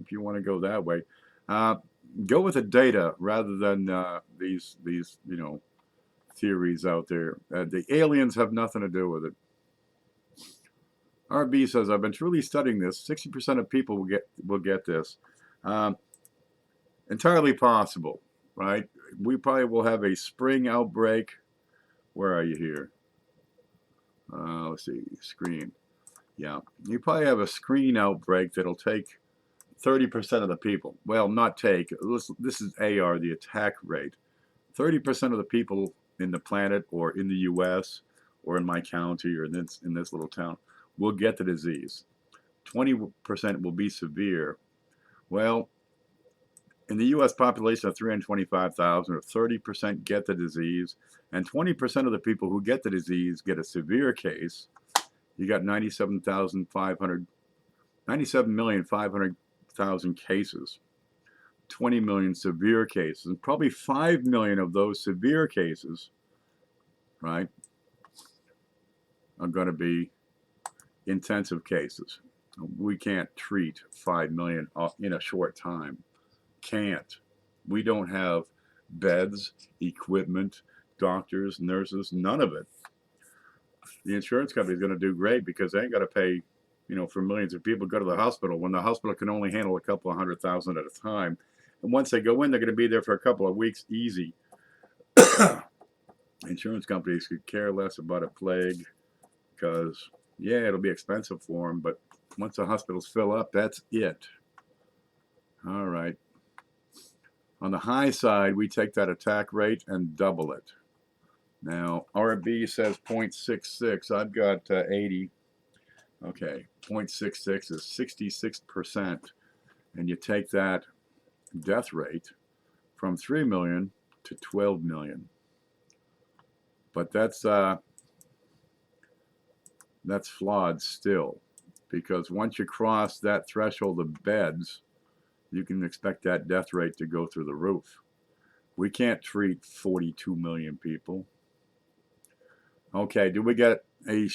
If you want to go that way. Go with the data rather than these theories out there. The aliens have nothing to do with it. RB says, I've been truly studying this. 60% of people will get this. Entirely possible, right? We probably will have a spring outbreak. Where are you here? Let's see, screen. Yeah, you probably have a screen outbreak that'll take 30% of the people. Well, not take. This is AR, the attack rate. 30% of the people in the planet or in the U.S. or in my county or in this little town will get the disease. 20% will be severe. Well, in the U.S. population of 325,000, if 30% get the disease, and 20% of the people who get the disease get a severe case, you got 97,500,000 cases, 20 million severe cases, and probably 5 million of those severe cases, right, are going to be intensive cases. We can't treat 5 million in a short time. Can't. We don't have beds, equipment, doctors, nurses, none of it. The insurance company is going to do great because they ain't got to pay, for millions of people to go to the hospital when the hospital can only handle a couple of 100,000 at a time. And once they go in, they're going to be there for a couple of weeks easy. Insurance companies could care less about a plague because, yeah, it'll be expensive for them, but once the hospitals fill up, that's it. All right. On the high side, we take that attack rate and double it. Now, RB says 0.66. I've got 80. Okay, 0.66 is 66%. And you take that death rate from 3 million to 12 million. But that's flawed still, because once you cross that threshold of beds, you can expect that death rate to go through the roof. We can't treat 42 million people. Okay, do we get a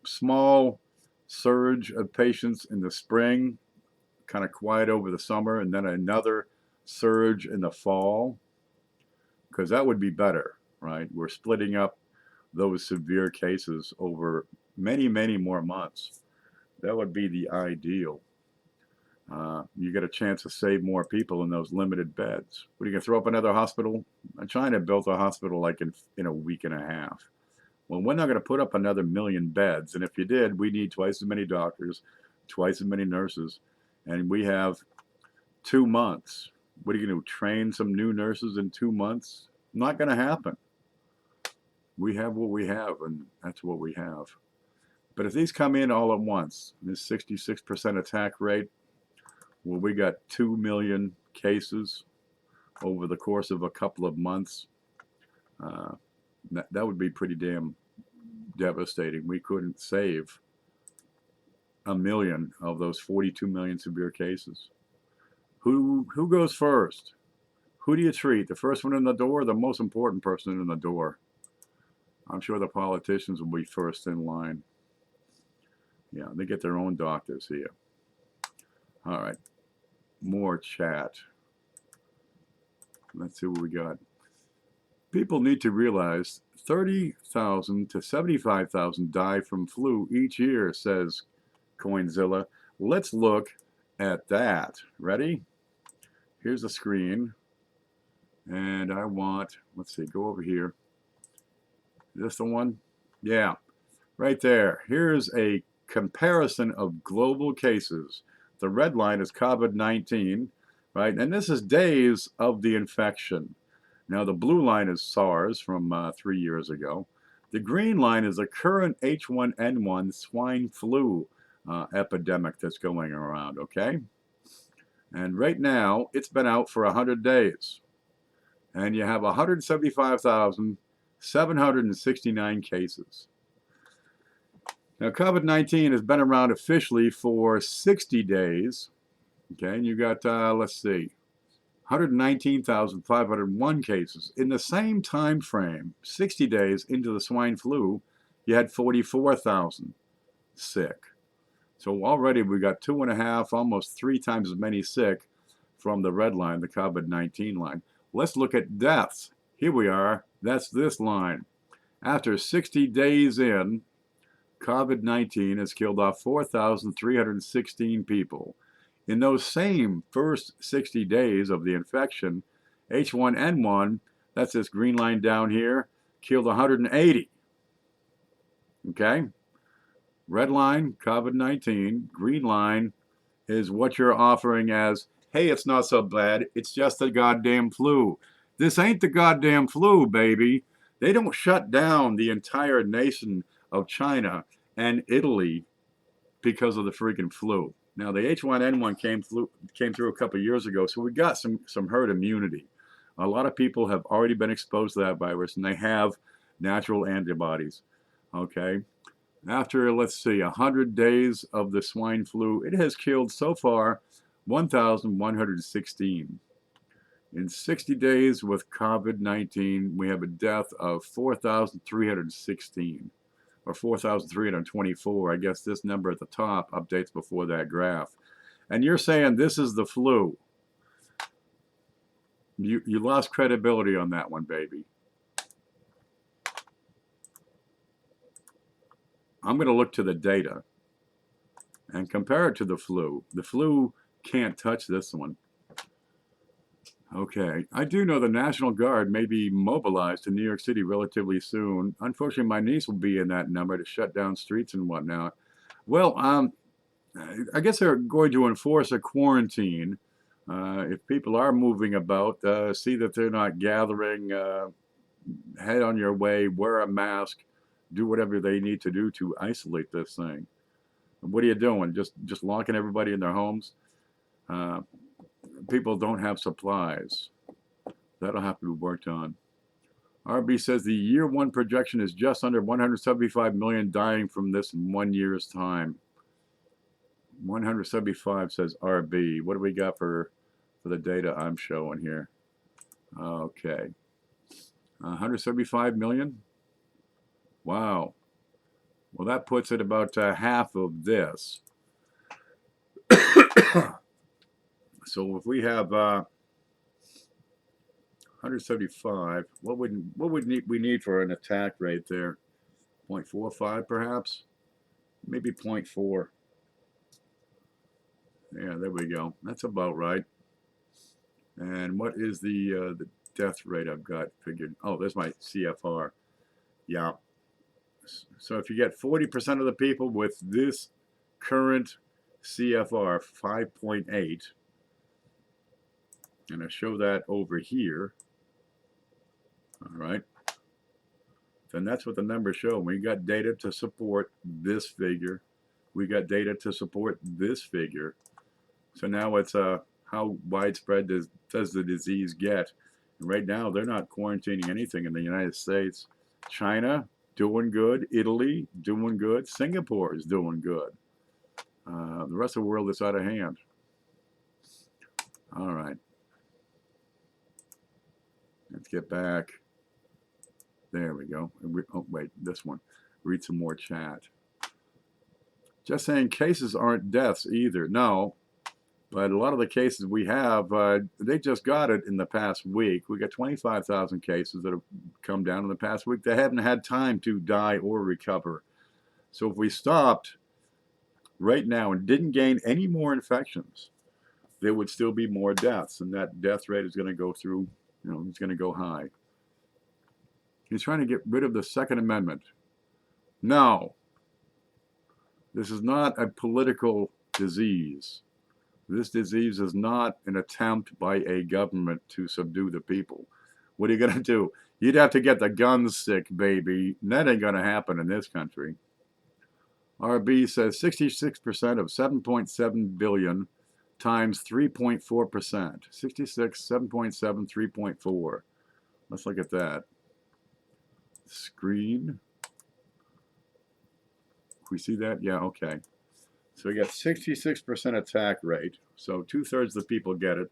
small surge of patients in the spring, kind of quiet over the summer, and then another surge in the fall? Because that would be better, right? We're splitting up those severe cases over many, many more months. That would be the ideal. You get a chance to save more people in those limited beds. What, are you going to throw up another hospital? China built a hospital like in a week and a half. Well, we're not going to put up another 1 million beds. And if you did, we need twice as many doctors, twice as many nurses, and we have 2 months. What are you going to train some new nurses in 2 months? Not going to happen. We have what we have, and that's what we have. But if these come in all at once, this 66% attack rate, well, we got 2 million cases over the course of a couple of months. That would be pretty damn devastating. We couldn't save 1 million of those 42 million severe cases. Who goes first? Who do you treat? The first one in the door, or the most important person in the door? I'm sure the politicians will be first in line. Yeah, they get their own doctors here. All right, more chat. Let's see what we got. People need to realize 30,000 to 75,000 die from flu each year, says Coinzilla. Let's look at that. Ready? Here's a screen. And I want, let's see, go over here. Is this the one? Yeah, right there. Here's a comparison of global cases. The red line is COVID-19, right? And this is days of the infection. Now, the blue line is SARS from 3 years ago. The green line is the current H1N1 swine flu epidemic that's going around, okay? And right now, it's been out for 100 days. And you have 175,769 cases. Now, COVID-19 has been around officially for 60 days. Okay, and you got, let's see, 119,501 cases. In the same time frame, 60 days into the swine flu, you had 44,000 sick. So already we got 2.5, almost 3 times as many sick from the red line, the COVID-19 line. Let's look at deaths. Here we are. That's this line. After 60 days in, COVID-19 has killed off 4,316 people. In those same first 60 days of the infection, H1N1, that's this green line down here, killed 180. Okay? Red line, COVID-19. Green line is what you're offering as, hey, it's not so bad. It's just the goddamn flu. This ain't the goddamn flu, baby. They don't shut down the entire nation of China and Italy because of the freaking flu. Now, the H1N1 came through a couple of years ago, so we got some herd immunity. A lot of people have already been exposed to that virus, and they have natural antibodies. Okay? After, let's see, 100 days of the swine flu, it has killed so far 1,116. In 60 days with COVID-19, we have a death of 4,316, or 4,324. I guess this number at the top updates before that graph. And you're saying this is the flu. You lost credibility on that one, baby. I'm going to look to the data and compare it to the flu. The flu can't touch this one. Okay, I do know the National Guard may be mobilized to New York City relatively soon. Unfortunately, my niece will be in that number to shut down streets and whatnot. Well, I guess they're going to enforce a quarantine. If people are moving about, see that they're not gathering, head on your way, wear a mask, do whatever they need to do to isolate this thing. What are you doing? Just locking everybody in their homes? People don't have supplies. That'll have to be worked on. RB says the year one projection is just under 175 million dying from this in 1 year's time. 175 says RB. What do we got for the data I'm showing here? Okay. 175 million? Wow. Well, that puts it about half of this. So if we have 175, what would we need for an attack rate there? 0.45 perhaps? Maybe 0.4. Yeah, there we go. That's about right. And what is the death rate I've got figured? Oh, there's my CFR. Yeah. So if you get 40% of the people with this current CFR 5.8, and I show that over here, all right, then that's what the numbers show. We got data to support this figure. We got data to support this figure. So now it's how widespread does the disease get? And right now, they're not quarantining anything in the United States. China, doing good. Italy, doing good. Singapore is doing good. The rest of the world is out of hand. All right. Let's get back. There we go. Oh, wait, this one. Read some more chat. Just saying cases aren't deaths either. No, but a lot of the cases we have, they just got it in the past week. We got 25,000 cases that have come down in the past week. They haven't had time to die or recover. So if we stopped right now and didn't gain any more infections, there would still be more deaths, and that death rate is going to go through, it's going to go high. He's trying to get rid of the Second Amendment. No. This is not a political disease. This disease is not an attempt by a government to subdue the people. What are you going to do? You'd have to get the guns sick, baby. And that ain't going to happen in this country. RB says 66% of 7.7 billion times 3.4%. 66, 7.7, 3.4. Let's look at that. Screen. We see that? Yeah, okay. So we got 66% attack rate. So 2/3 of the people get it.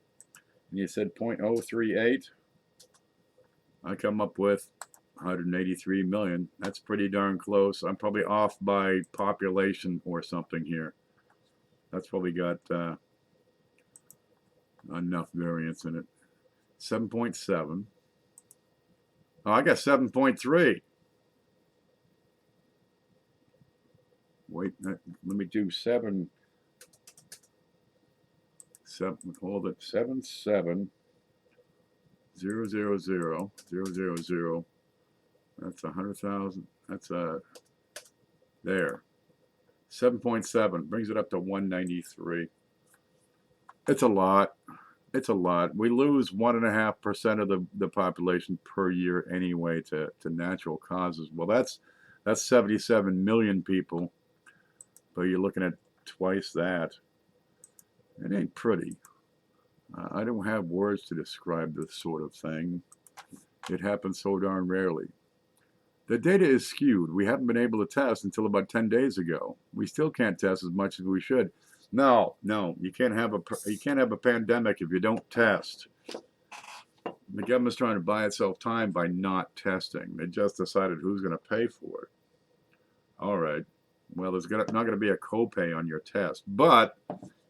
And you said 0.038. I come up with 183 million. That's pretty darn close. I'm probably off by population or something here. That's probably got enough variance in it. 7.7. Oh, I got 7.3. Wait, let me do 7. Hold it. 7, 0, 0, 0, 0, 0, 0. That's 100,000. That's there. 7.7 brings it up to 193. It's a lot. It's a lot. We lose 1.5% of the population per year anyway to natural causes. Well, that's 77 million people, but you're looking at twice that. It ain't pretty. I don't have words to describe this sort of thing. It happens so darn rarely. The data is skewed. We haven't been able to test until about 10 days ago. We still can't test as much as we should. No, you can't have a pandemic if you don't test. The government's trying to buy itself time by not testing. They just decided who's going to pay for it. All right. Well, there's not going to be a copay on your test, but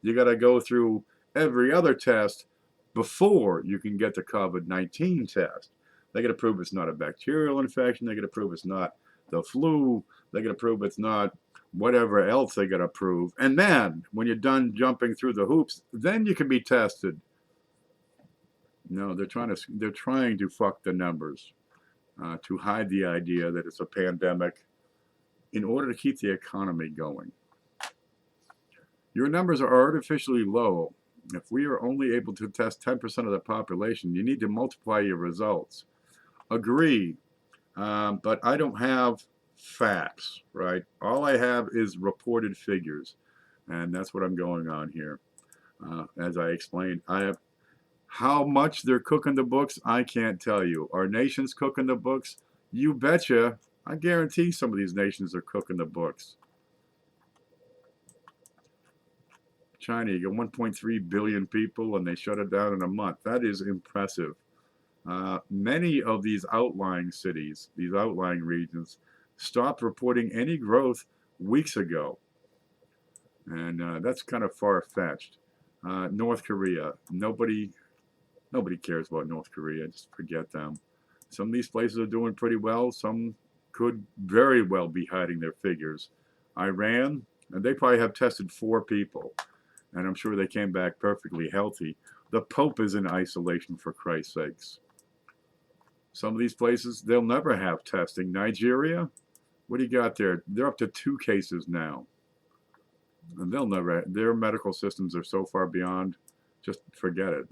you got to go through every other test before you can get the COVID-19 test. They got to prove it's not a bacterial infection. They got to prove it's not the flu. They got to prove it's not whatever else they got to prove. And then when you're done jumping through the hoops, then you can be tested. No, they're trying to fuck the numbers to hide the idea that it's a pandemic in order to keep the economy going. Your numbers are artificially low. If we are only able to test 10% of the population, you need to multiply your results. Agree, but I don't have facts, right? All I have is reported figures, and that's what I'm going on here. As I explained, how much they're cooking the books, I can't tell you. Are nations cooking the books? You betcha. I guarantee some of these nations are cooking the books. China, you got 1.3 billion people, and they shut it down in a month. That is impressive. Many of these outlying cities, these outlying regions, stopped reporting any growth weeks ago. And that's kind of far-fetched. North Korea, nobody cares about North Korea. Just forget them. Some of these places are doing pretty well. Some could very well be hiding their figures. Iran, and they probably have tested 4 people. And I'm sure they came back perfectly healthy. The Pope is in isolation, for Christ's sakes. Some of these places, they'll never have testing. Nigeria, what do you got there? They're up to 2 cases now. And they'll never, their medical systems are so far beyond, just forget it.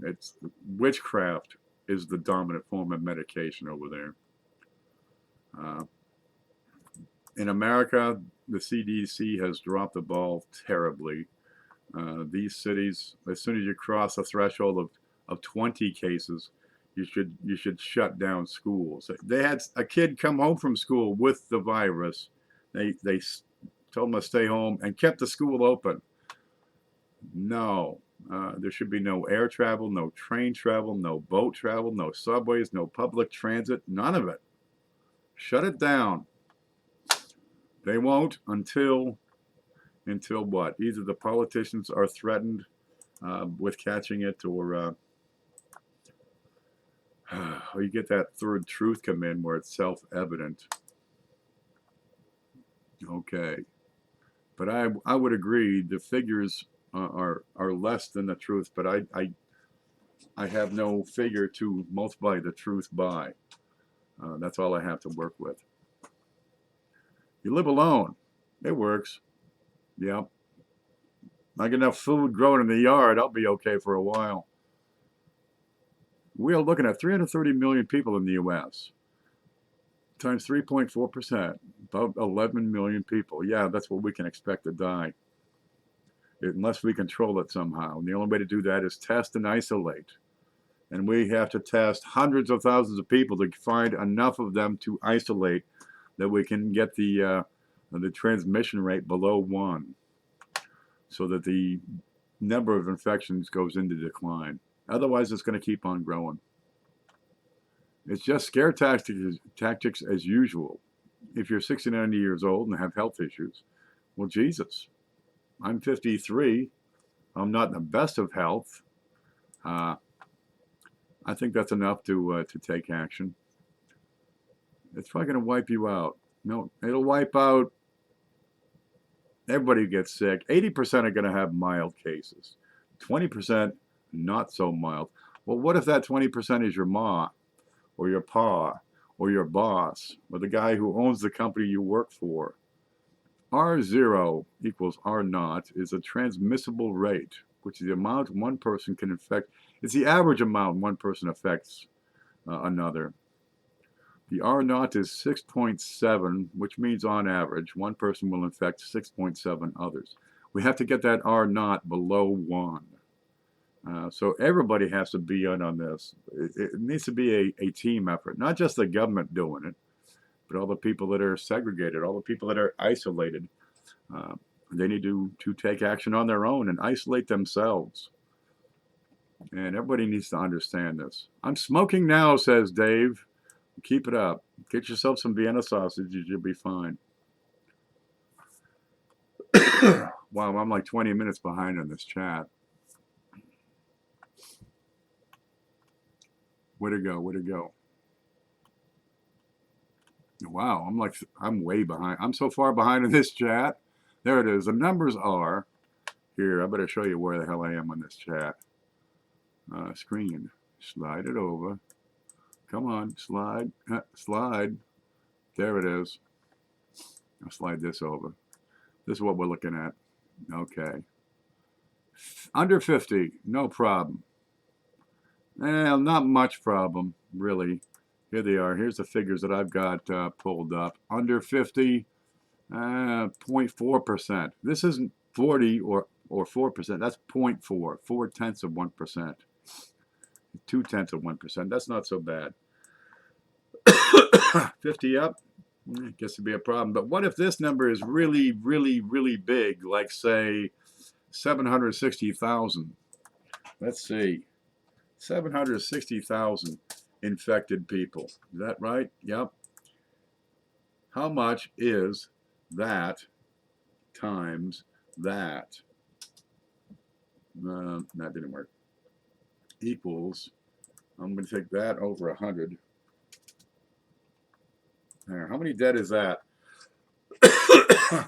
It's witchcraft is the dominant form of medication over there. In America, the CDC has dropped the ball terribly. These cities, as soon as you cross a threshold of 20 cases, you should shut down schools. They had a kid come home from school with the virus. They told him to stay home and kept the school open. No, there should be no air travel, no train travel, no boat travel, no subways, no public transit, none of it. Shut it down. They won't until what? Either the politicians are threatened with catching it, or you get that third truth come in where it's self-evident. Okay, but I would agree the figures are less than the truth, but I have no figure to multiply the truth by. That's all I have to work with. You live alone. It works. Yep. I get enough food growing in the yard, I'll be okay for a while. We are looking at 330 million people in the U.S. times 3.4%, about 11 million people. Yeah, that's what we can expect to die, unless we control it somehow. And the only way to do that is test and isolate. And we have to test hundreds of thousands of people to find enough of them to isolate that we can get the transmission rate below 1, so that the number of infections goes into decline. Otherwise, it's going to keep on growing. It's just scare tactics as usual. If you're 60, 90 years old and have health issues, well, Jesus, I'm 53. I'm not in the best of health. I think that's enough to take action. It's probably going to wipe you out. No, it'll wipe out everybody who gets sick. 80% are going to have mild cases. 20% not so mild. Well, what if that 20% is your ma, or your pa, or your boss, or the guy who owns the company you work for? R0 equals R0 is a transmissible rate, which is the amount one person can infect. It's the average amount one person affects another. The R0 is 6.7, which means on average, one person will infect 6.7 others. We have to get that R0 below 1. So everybody has to be in on this. It needs to be a team effort, not just the government doing it, but all the people that are segregated, all the people that are isolated. They need to take action on their own and isolate themselves. And everybody needs to understand this. I'm smoking now, says Dave. Keep it up. Get yourself some Vienna sausages. You'll be fine. Wow, I'm like 20 minutes behind on this chat. Way to go. Way to go. Wow, I'm way behind. I'm so far behind in this chat. There it is. The numbers are here. I better show you where the hell I am on this chat. Screen. Slide it over. Come on, slide. Slide. There it is. I'll slide this over. This is what we're looking at. Okay. Under 50, no problem. Well, not much problem, really. Here they are. Here's the figures that I've got pulled up. Under 50, 0.4%. This isn't 40 or 4%. That's 0.4, 0.4%. 0.2%. That's not so bad. 50 up, I guess it'd be a problem. But what if this number is really, really, really big, like say 760,000? Let's see, 760,000 infected people. Is that right? Yep. How much is that times that? That didn't work. Equals, I'm going to take that over 100. There. How many dead is that?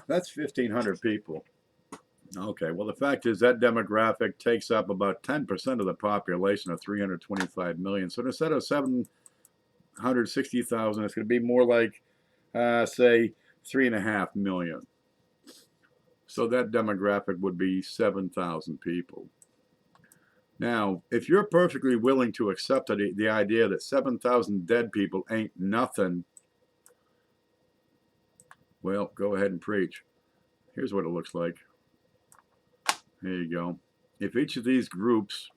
That's 1,500 people. Okay, well, the fact is that demographic takes up about 10% of the population of 325 million. So instead of 760,000, it's going to be more like, say, 3.5 million. So that demographic would be 7,000 people. Now, if you're perfectly willing to accept the idea that 7,000 dead people ain't nothing, well, go ahead and preach. Here's what it looks like. There you go. If each of these groups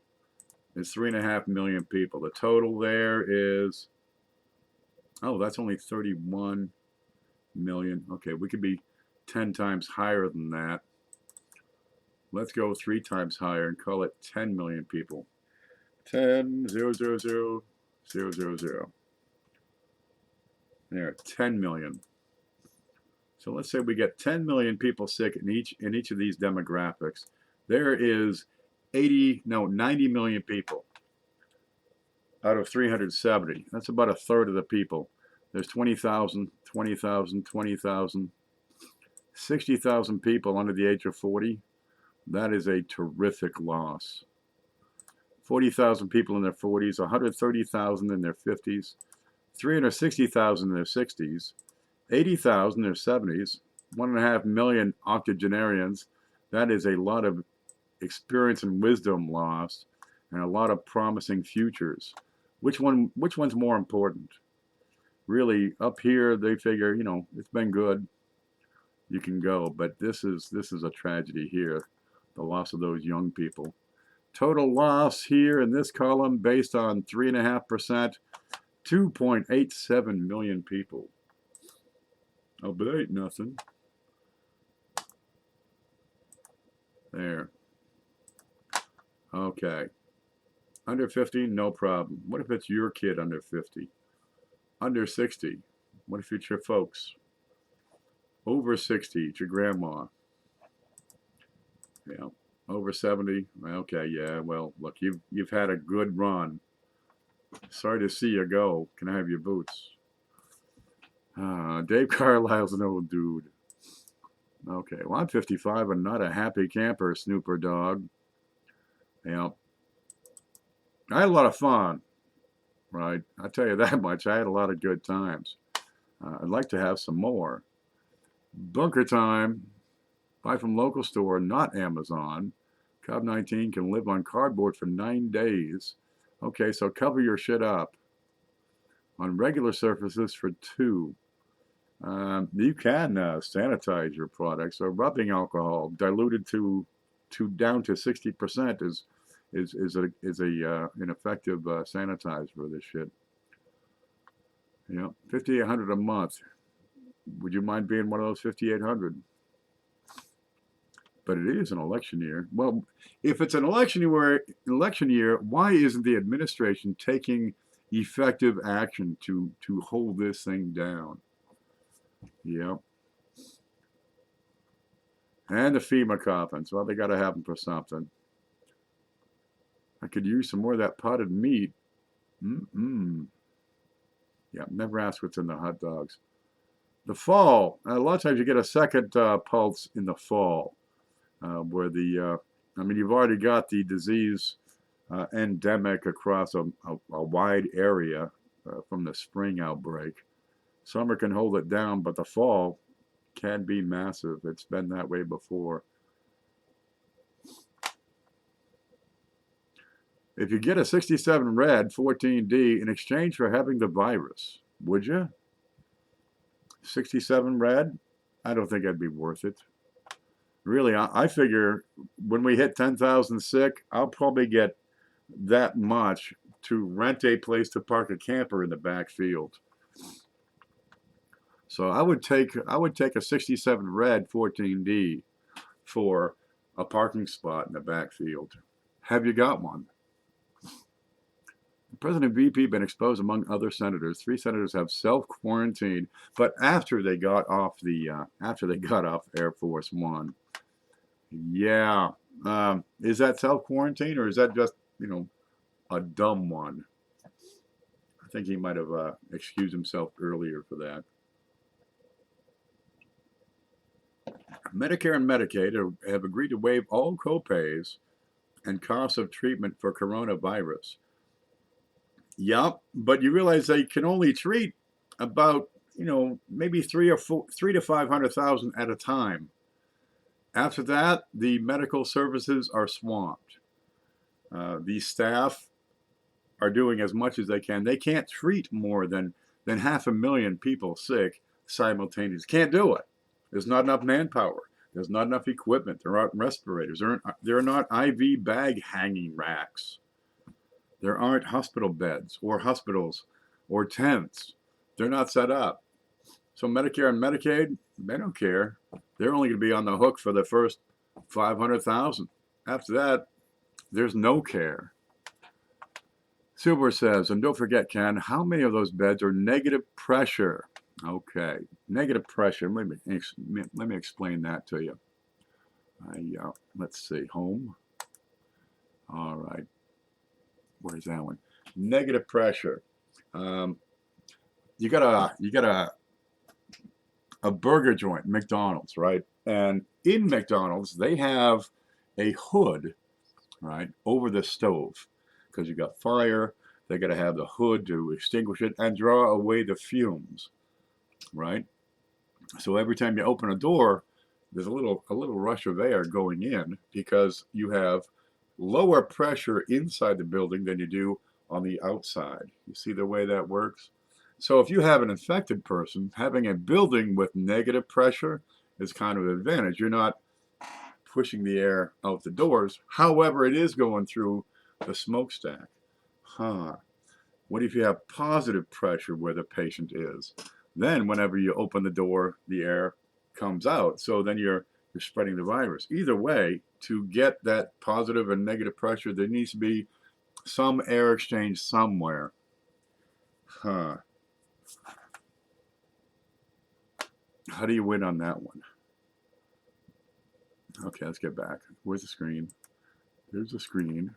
is 3.5 million people, the total there is, oh, that's only 31 million. Okay, we could be 10 times higher than that. Let's go 3 times higher and call it 10 million people. 10, 0, 0, 0, 0, 0, 0. There, 10 million. So let's say we get 10 million people sick in each of these demographics. There is 90 million people out of 370. That's about a third of the people. There's 20,000, 20,000, 20,000, 60,000 people under the age of 40. That is a terrific loss. 40,000 people in their 40s, 130,000 in their 50s, 360,000 in their 60s, 80,000 in their 70s, 1.5 million octogenarians, that is a lot of experience and wisdom lost, and a lot of promising futures. Which one's more important? Really, up here they figure, it's been good, you can go, but this is a tragedy here, the loss of those young people. Total loss here in this column based on 3.5%, 2.87 million people. Oh, but ain't nothing. There. Okay. Under 50, no problem. What if it's your kid under 50? Under 60, what if it's your folks? Over 60, it's your grandma. Yeah. Over 70, okay, yeah, well, look, you've had a good run. Sorry to see you go. Can I have your boots? Dave Carlisle's an old dude. Okay, well, I'm 55 and not a happy camper, snooper dog. Yeah. I had a lot of fun, right? I'll tell you that much. I had a lot of good times. I'd like to have some more. Bunker time. Buy from local store, not Amazon. COVID-19 can live on cardboard for 9 days. Okay, so cover your shit up. On regular surfaces for 2. You can sanitize your products. So rubbing alcohol diluted to down to 60% is an effective sanitizer for this shit. Yeah, 5,800 a month. Would you mind being one of those 5,800? But it is an election year. Well, if it's an election year, why isn't the administration taking effective action to hold this thing down? Yep. And the FEMA coffins. Well, they got to have them for something. I could use some more of that potted meat. Yeah, never ask what's in the hot dogs. The fall. A lot of times you get a second pulse in the fall, where you've already got the disease endemic across a wide area from the spring outbreak. Summer can hold it down, but the fall can be massive. It's been that way before. If you get a 67 red 14D in exchange for having the virus, would you? 67 red? I don't think that'd be worth it. Really, I figure when we hit 10,000 sick, I'll probably get that much to rent a place to park a camper in the backfield. So I would take a 67 red 14D for a parking spot in the backfield. Have you got one? President VP been exposed among other senators. 3 senators have self-quarantined, but after they got off Air Force One. Yeah, is that self-quarantine or is that just a dumb one? I think he might have excused himself earlier for that. Medicare and Medicaid have agreed to waive all copays and costs of treatment for coronavirus. Yep, but you realize they can only treat about, maybe 3 to 500,000 at a time. After that, the medical services are swamped. The staff are doing as much as they can. They can't treat more than 500,000 people sick simultaneously. Can't do it. There's not enough manpower. There's not enough equipment. There aren't respirators. There are not IV bag hanging racks. There aren't hospital beds or hospitals or tents. They're not set up. So Medicare and Medicaid, they don't care. They're only going to be on the hook for the first 500,000. After that, there's no care. Silver says, and don't forget, Ken, how many of those beds are negative pressure? Okay, negative pressure. Let me explain that to you. Let's see, home. All right. Where's that one? Negative pressure. You got a burger joint, McDonald's, right? And in McDonald's, they have a hood, right, over the stove because you got fire. They got to have the hood to extinguish it and draw away the fumes, right? So every time you open a door, there's a little rush of air going in because you have lower pressure inside the building than you do on the outside. You see the way that works? So if you have an infected person, having a building with negative pressure is kind of an advantage. You're not pushing the air out the doors. However, it is going through the smokestack. Huh. What if you have positive pressure where the patient is? Then whenever you open the door, the air comes out. So then you're spreading the virus. Either way, to get that positive and negative pressure, there needs to be some air exchange somewhere. Huh. How do you win on that one? Okay, let's get back. Where's the screen? There's the screen.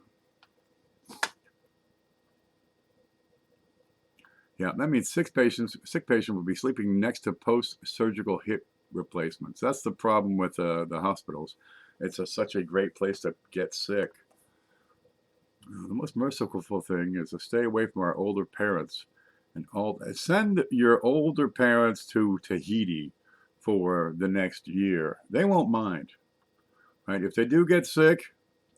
Yeah, that means sick patient will be sleeping next to post-surgical hip replacements. That's the problem with the hospitals. It's such a great place to get sick. The most merciful thing is to stay away from our older parents. And send your older parents to Tahiti for the next year. They won't mind. Right? If they do get sick,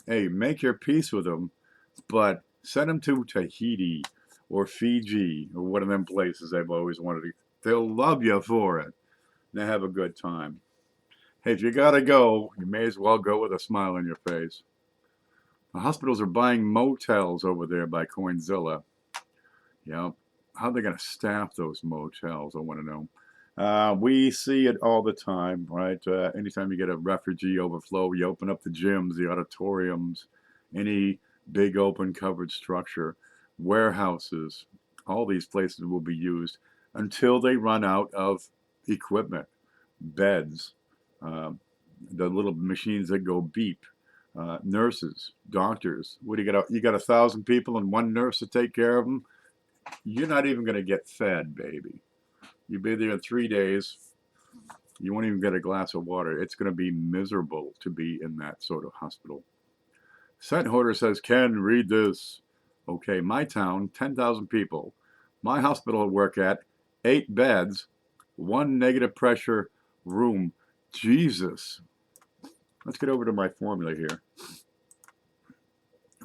hey, make your peace with them, but send them to Tahiti or Fiji or one of them places they've always wanted to. They'll love you for it. And have a good time. Hey, if you gotta go, you may as well go with a smile on your face. The hospitals are buying motels over there by Coinzilla. Yeah, how are they going to staff those motels? I want to know. We see it all the time, right? Anytime you get a refugee overflow, you open up the gyms, the auditoriums, any big open covered structure, warehouses, all these places will be used until they run out of equipment, beds, uh, the little machines that go beep, nurses, doctors. What do you got? You got 1,000 people and one nurse to take care of them. You're not even going to get fed, baby. You'll be there in 3 days. You won't even get a glass of water. It's going to be miserable to be in that sort of hospital. Sent Hoarder says, Ken, read this. Okay, my town, 10,000 people. My hospital I work at, 8 beds, 1 negative pressure room. Jesus. Let's get over to my formula here.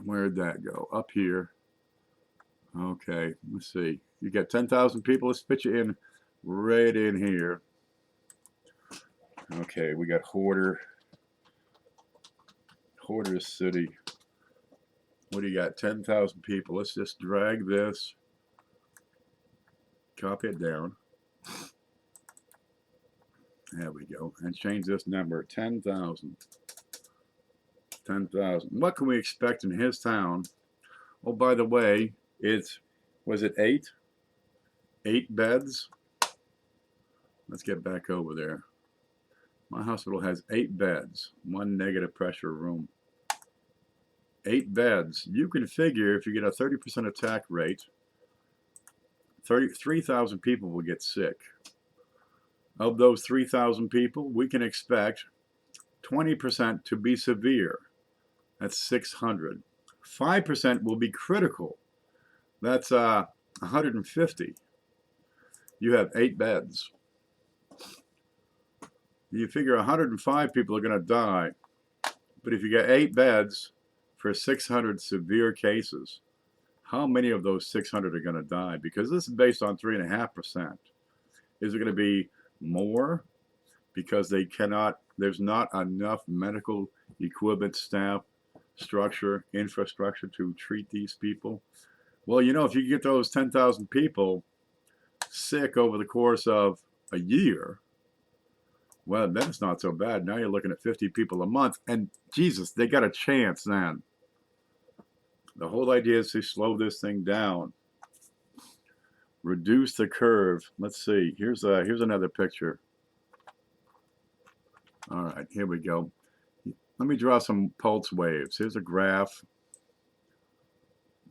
Where'd that go? Up here. Okay, let's see. You got 10,000 people. Let's fit you in right in here. Okay, we got Hoarder City. What do you got? 10,000 people. Let's just drag this, copy it down. There we go. And change this number. 10,000. 10,000. What can we expect in his town? Oh, by the way, was it 8? 8 beds? Let's get back over there. My hospital has 8 beds, 1 negative pressure room. 8 beds. You can figure if you get a 30% attack rate, 3,000 people will get sick. Of those 3,000 people, we can expect 20% to be severe. That's 600. 5% will be critical. That's 150. You have 8 beds. You figure 105 people are going to die. But if you get 8 beds for 600 severe cases, how many of those 600 are going to die? Because this is based on 3.5%. Is it going to be more? Because there's not enough medical equipment, staff, structure, infrastructure to treat these people? Well, if you get those 10,000 people sick over the course of a year, well, then it's not so bad. Now you're looking at 50 people a month, and Jesus, they got a chance then. The whole idea is to slow this thing down, reduce the curve. Let's see. Here's another picture. All right, here we go. Let me draw some pulse waves. Here's a graph.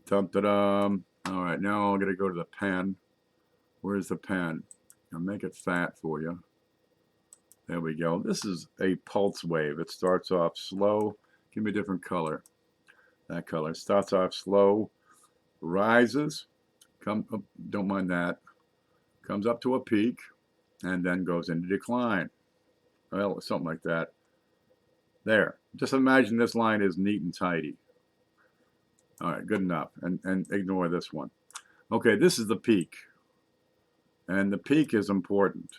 Dum-da-dum. All right, now I'm going to go to the pen. Where's the pen? I'll make it fat for you. There we go. This is a pulse wave. It starts off slow. Give me a different color. That color. It starts off slow, rises, don't mind that, comes up to a peak, and then goes into decline. well, something like that. There. Just imagine this line is neat and tidy. All right, good enough. And ignore this one. Okay, this is the peak. And the peak is important.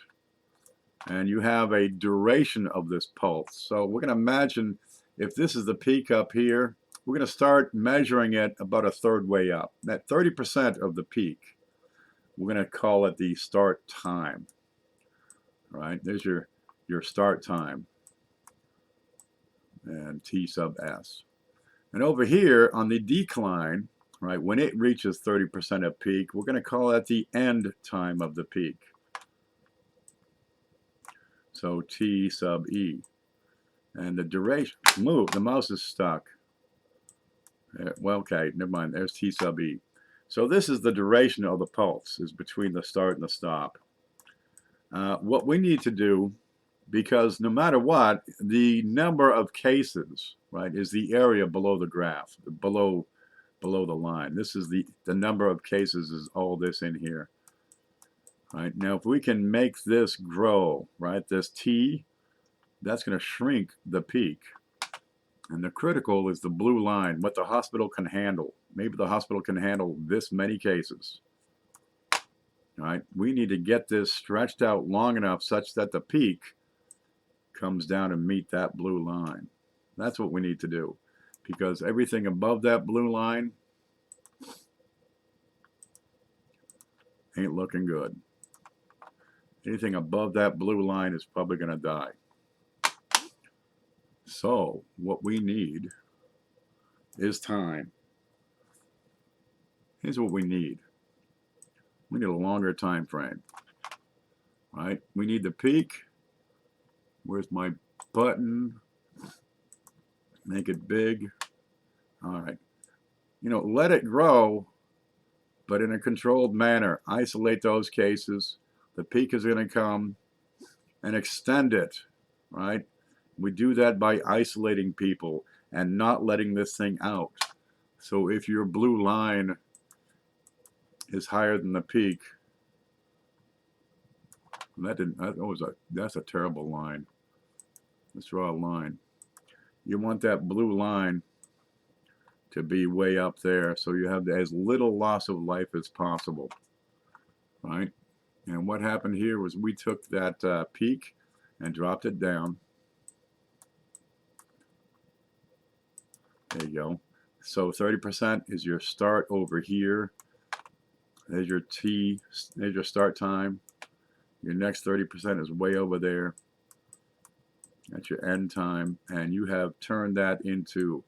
And you have a duration of this pulse. So we're going to imagine if this is the peak up here, we're going to start measuring it about a third way up. That 30% of the peak, we're going to call it the start time. All right, there's your start time. And T sub S. And over here on the decline, right, when it reaches 30% of peak, we're going to call that the end time of the peak. So T sub E. And the duration, move, the mouse is stuck. Well, okay, never mind, there's T sub E. So this is the duration of the pulse, is between the start and the stop. What we need to do, because no matter what, the number of cases, right, is the area below the graph, below the line. This is the number of cases is all this in here. Right, now if we can make this grow, right, this T, that's going to shrink the peak. And the critical is the blue line, what the hospital can handle. Maybe the hospital can handle this many cases. All right, we need to get this stretched out long enough such that the peak comes down and meet that blue line. That's what we need to do, because everything above that blue line ain't looking good. Anything above that blue line is probably going to die. So what we need is time. Here's what we need. We need a longer time frame. Right? We need the peak. Where's my button? Make it big. All right. You know, let it grow, but in a controlled manner. Isolate those cases. The peak is going to come, and extend it, right? We do that by isolating people and not letting this thing out. So if your blue line is higher than the peak, that's a terrible line. Let's draw a line. You want that blue line to be way up there, so you have as little loss of life as possible, right? And what happened here was we took that peak and dropped it down. There you go. So 30% is your start over here. There's your T, there's your start time. Your next 30% is way over there. That's your end time. And you have turned that into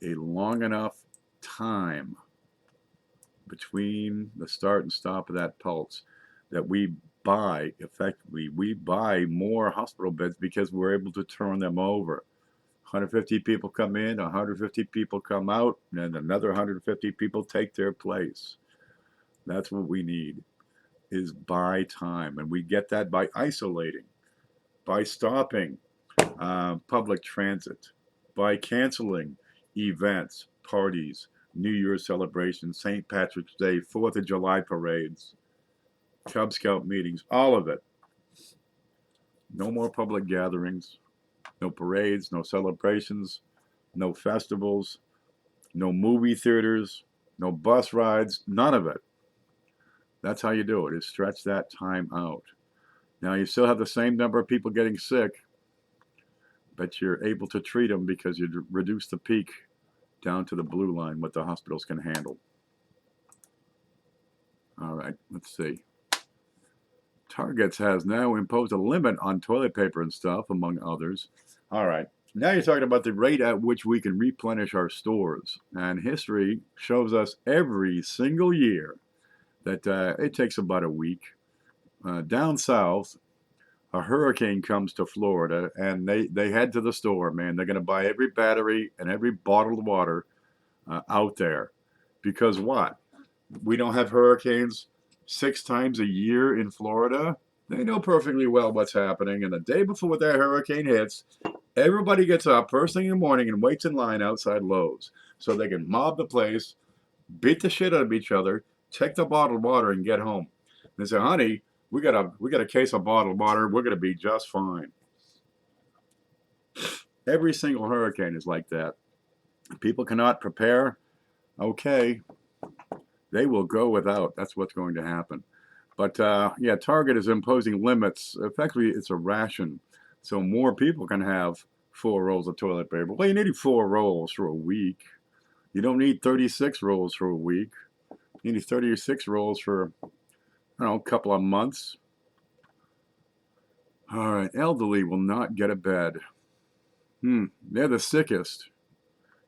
a long enough time between the start and stop of that pulse that we buy, effectively, we buy more hospital beds because we're able to turn them over. 150 people come in, 150 people come out, and another 150 people take their place. That's what we need, is buy time. And we get that by isolating, by stopping public transit, by canceling events, parties, New Year's celebrations, St. Patrick's Day, 4th of July parades, Cub Scout meetings, all of it. No more public gatherings, no parades, no celebrations, no festivals, no movie theaters, no bus rides, none of it. That's how you do it, is stretch that time out. Now you still have the same number of people getting sick, but you're able to treat them because you reduce the peak down to the blue line, what the hospitals can handle. All right, let's see. Targets has now imposed a limit on toilet paper and stuff, among others. All right, now you're talking about the rate at which we can replenish our stores. And history shows us every single year that it takes about a week. Down south, a hurricane comes to Florida, and they head to the store, man. They're going to buy every battery and every bottled water out there. Because what? We don't have hurricanes 6 times a year in Florida. They know perfectly well what's happening. And the day before that hurricane hits, everybody gets up first thing in the morning and waits in line outside Lowe's so they can mob the place, beat the shit out of each other, take the bottled water, and get home. They say, honey, we got a case of bottled water. We're going to be just fine. Every single hurricane is like that. People cannot prepare. Okay, they will go without. That's what's going to happen. But yeah, Target is imposing limits. Effectively, it's a ration, so more people can have 4 rolls of toilet paper. Well, you need 4 rolls for a week. You don't need 36 rolls for a week. You need 36 rolls for, I don't know, a couple of months. All right, elderly will not get a bed. They're the sickest.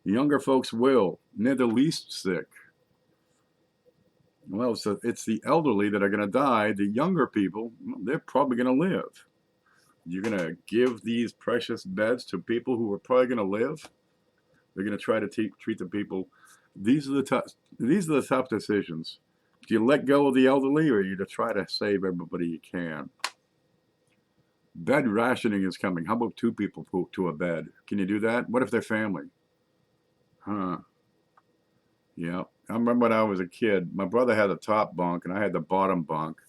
Younger folks will. And they're the least sick. Well, so it's the elderly that are going to die. The younger people, they're probably going to live. You're going to give these precious beds to people who are probably going to live. They're going to try to treat the people. These are the tough. These are the tough decisions. Do you let go of the elderly, or you to try to save everybody you can? Bed rationing is coming. How about 2 people to a bed? Can you do that? What if they're family? Huh? Yeah. I remember when I was a kid, my brother had the top bunk and I had the bottom bunk.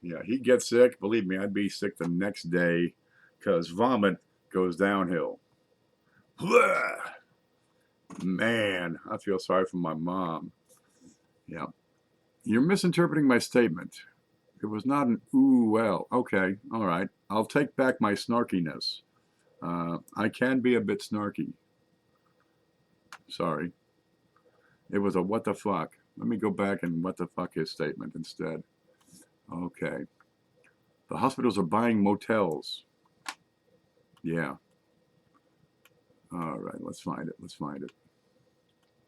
Yeah, he'd get sick. Believe me, I'd be sick the next day because vomit goes downhill. Man, I feel sorry for my mom. Yeah. You're misinterpreting my statement. It was not an ooh, well. Okay, all right. I'll take back my snarkiness. I can be a bit snarky. Sorry. It was a what the fuck. Let me go back and what the fuck his statement instead. Okay. The hospitals are buying motels. Yeah. All right, let's find it. Let's find it.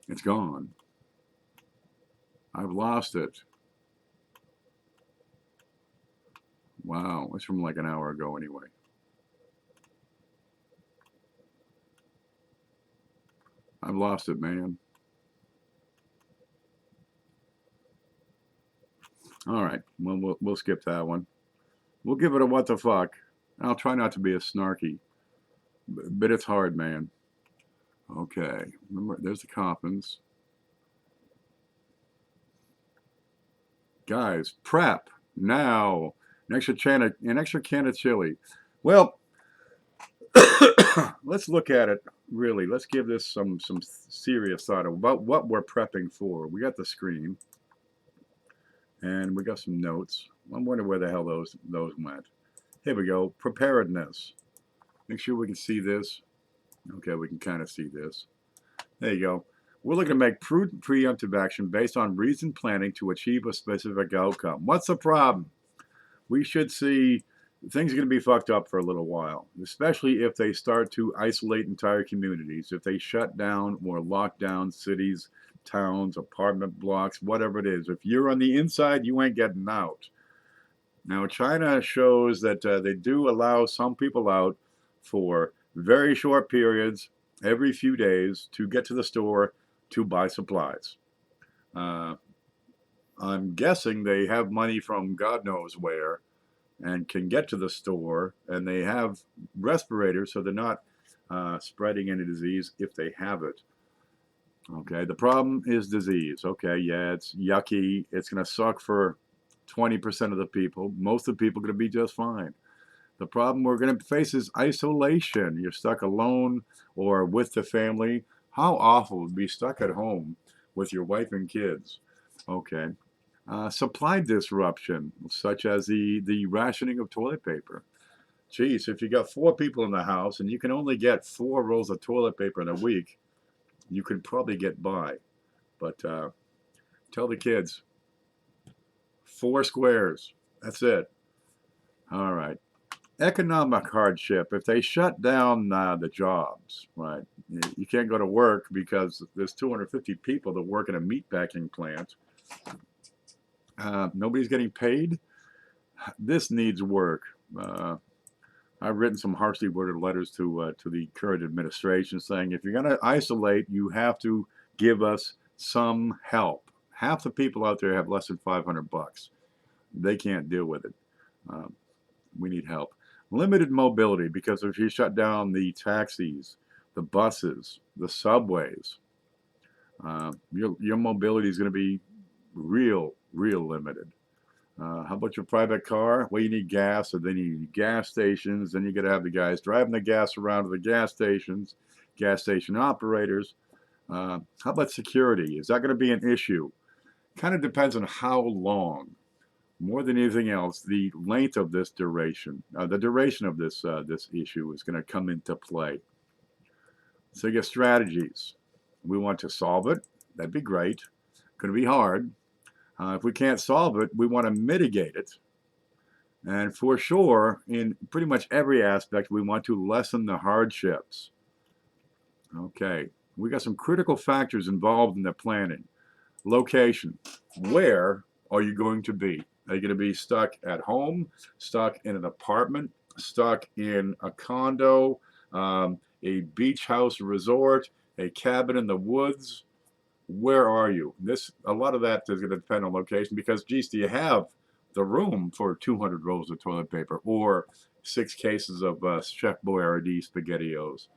It's gone. I've lost it. Wow, it's from like an hour ago anyway. I've lost it, man. All right, well, we'll skip that one. We'll give it a what the fuck. I'll try not to be a snarky, but it's hard, man. Okay, remember, there's the coffins. Guys, prep now. An extra can of chili. Well, let's look at it really. Let's give this some serious thought about what we're prepping for. We got the screen, and we got some notes. I'm wondering where the hell those went. Here we go. Preparedness. Make sure we can see this. Okay, we can kind of see this. There you go. We're looking to make prudent preemptive action based on reasoned planning to achieve a specific outcome. What's the problem? We should see things are going to be fucked up for a little while, especially if they start to isolate entire communities, if they shut down or lock down cities, towns, apartment blocks, whatever it is. If you're on the inside, you ain't getting out. Now, China shows that they do allow some people out for very short periods, every few days, to get to the store to buy supplies. Uh, I'm guessing they have money from God knows where and can get to the store, and they have respirators so they're not spreading any disease if they have it. Okay, the problem is disease. Okay, yeah, it's yucky. It's going to suck for 20% of the people. Most of the people are going to be just fine. The problem we're going to face is isolation. You're stuck alone or with the family. How awful to be stuck at home with your wife and kids. Okay. Supply disruption, such as the rationing of toilet paper. Geez, if you got 4 people in the house and you can only get 4 rolls of toilet paper in a week, you could probably get by. But tell the kids, 4 squares. That's it. All right. Economic hardship. If they shut down the jobs, right? You can't go to work because there's 250 people that work in a meatpacking plant. Nobody's getting paid. This needs work. I've written some harshly worded letters to the current administration saying if you're going to isolate, you have to give us some help. Half the people out there have less than $500. They can't deal with it. We need help. Limited mobility, because if you shut down the taxis, the buses, the subways, your mobility is going to be real limited. How about your private car? Well, you need gas, so then you need gas stations. Then you got to have the guys driving the gas around to the gas stations, gas station operators. How about security? Is that going to be an issue? Kind of depends on how long. More than anything else, the length of this duration, the duration of this issue is going to come into play. So you get strategies. We want to solve it. That'd be great. Going to be hard. If we can't solve it, we want to mitigate it. And for sure, in pretty much every aspect, we want to lessen the hardships. Okay, we got some critical factors involved in the planning. Location. Where are you going to be? Are you going to be stuck at home, stuck in an apartment, stuck in a condo, a beach house resort, a cabin in the woods? Where are you? A lot of that is going to depend on location because, geez, do you have the room for 200 rolls of toilet paper or 6 cases of Chef Boyardee SpaghettiOs?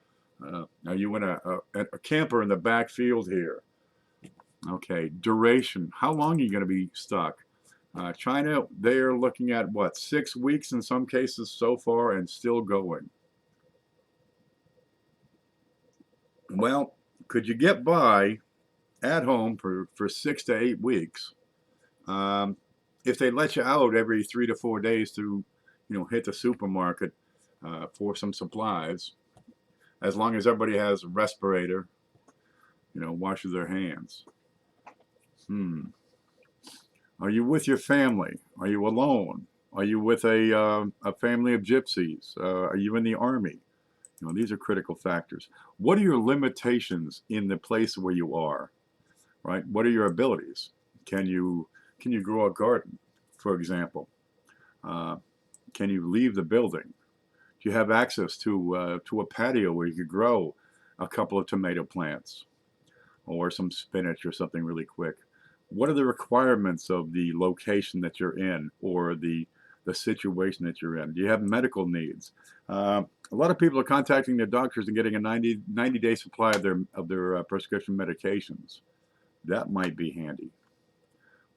Are you in a camper in the back field here? Okay, duration. How long are you going to be stuck? China, they're looking at what, 6 weeks in some cases so far and still going. Well, could you get by at home for 6 to 8 weeks if they let you out every 3 to 4 days to, hit the supermarket for some supplies, as long as everybody has a respirator, washes their hands? Are you with your family? Are you alone? Are you with a family of gypsies? Are you in the army? These are critical factors. What are your limitations in the place where you are? Right? What are your abilities? Can you grow a garden, for example? Can you leave the building? Do you have access to a patio where you could grow a couple of tomato plants or some spinach or something really quick? What are the requirements of the location that you're in or the situation that you're in? Do you have medical needs? A lot of people are contacting their doctors and getting a 90-day supply of their prescription medications. That might be handy.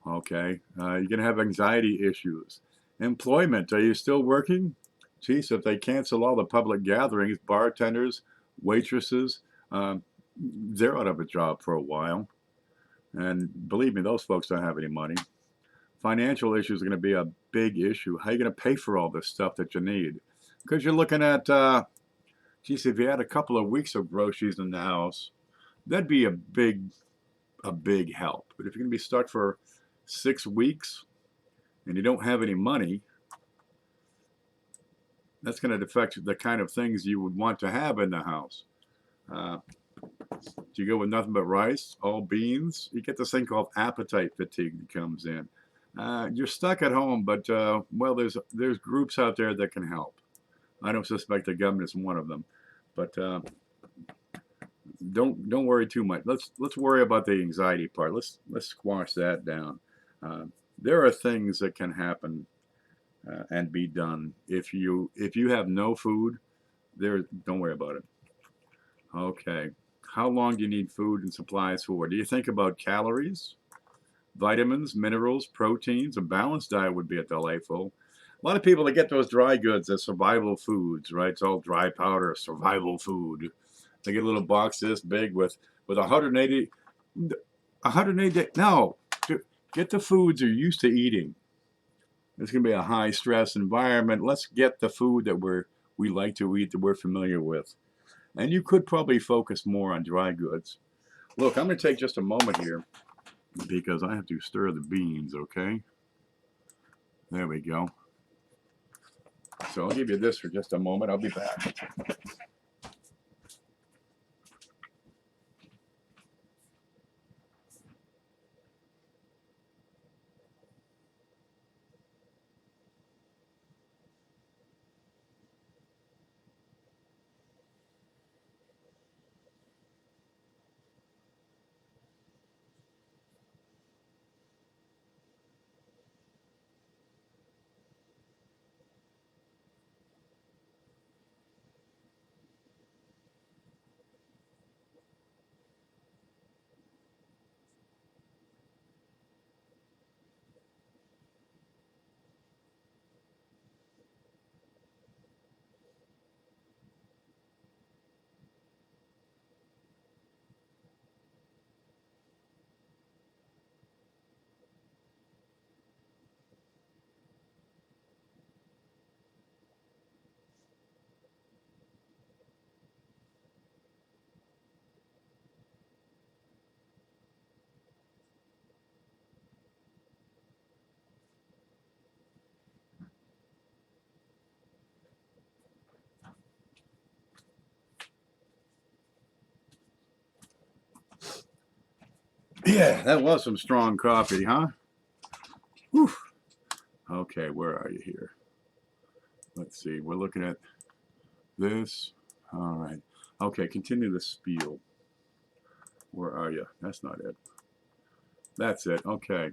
Okay, you're going to have anxiety issues. Employment, are you still working? Geez, if they cancel all the public gatherings, bartenders, waitresses, they're out of a job for a while. And believe me, those folks don't have any money. Financial issues are going to be a big issue. How are you going to pay for all this stuff that you need? Because you're looking at, geez, if you had a couple of weeks of groceries in the house, that'd be a big help. But if you're going to be stuck for 6 weeks and you don't have any money, that's going to affect the kind of things you would want to have in the house. Do you go with nothing but rice, all beans? You get this thing called appetite fatigue that comes in. You're stuck at home, but well, there's groups out there that can help. I don't suspect the government is one of them, but don't worry too much. Let's worry about the anxiety part. Let's squash that down. There are things that can happen and be done if you have no food. Don't worry about it. Okay. How long do you need food and supplies for? Do you think about calories, vitamins, minerals, proteins? A balanced diet would be delightful. A lot of people that get those dry goods as survival foods, right? It's all dry powder, survival food. They get a little box this big with 180. No, get the foods you're used to eating. It's going to be a high stress environment. Let's get the food that we like to eat, that we're familiar with. And you could probably focus more on dry goods. Look, I'm going to take just a moment here because I have to stir the beans, okay? There we go. So I'll give you this for just a moment. I'll be back. Yeah, that was some strong coffee, huh? Whew. Okay, where are you here? Let's see. We're looking at this. All right. Okay, continue the spiel. Where are you? That's not it. That's it. Okay.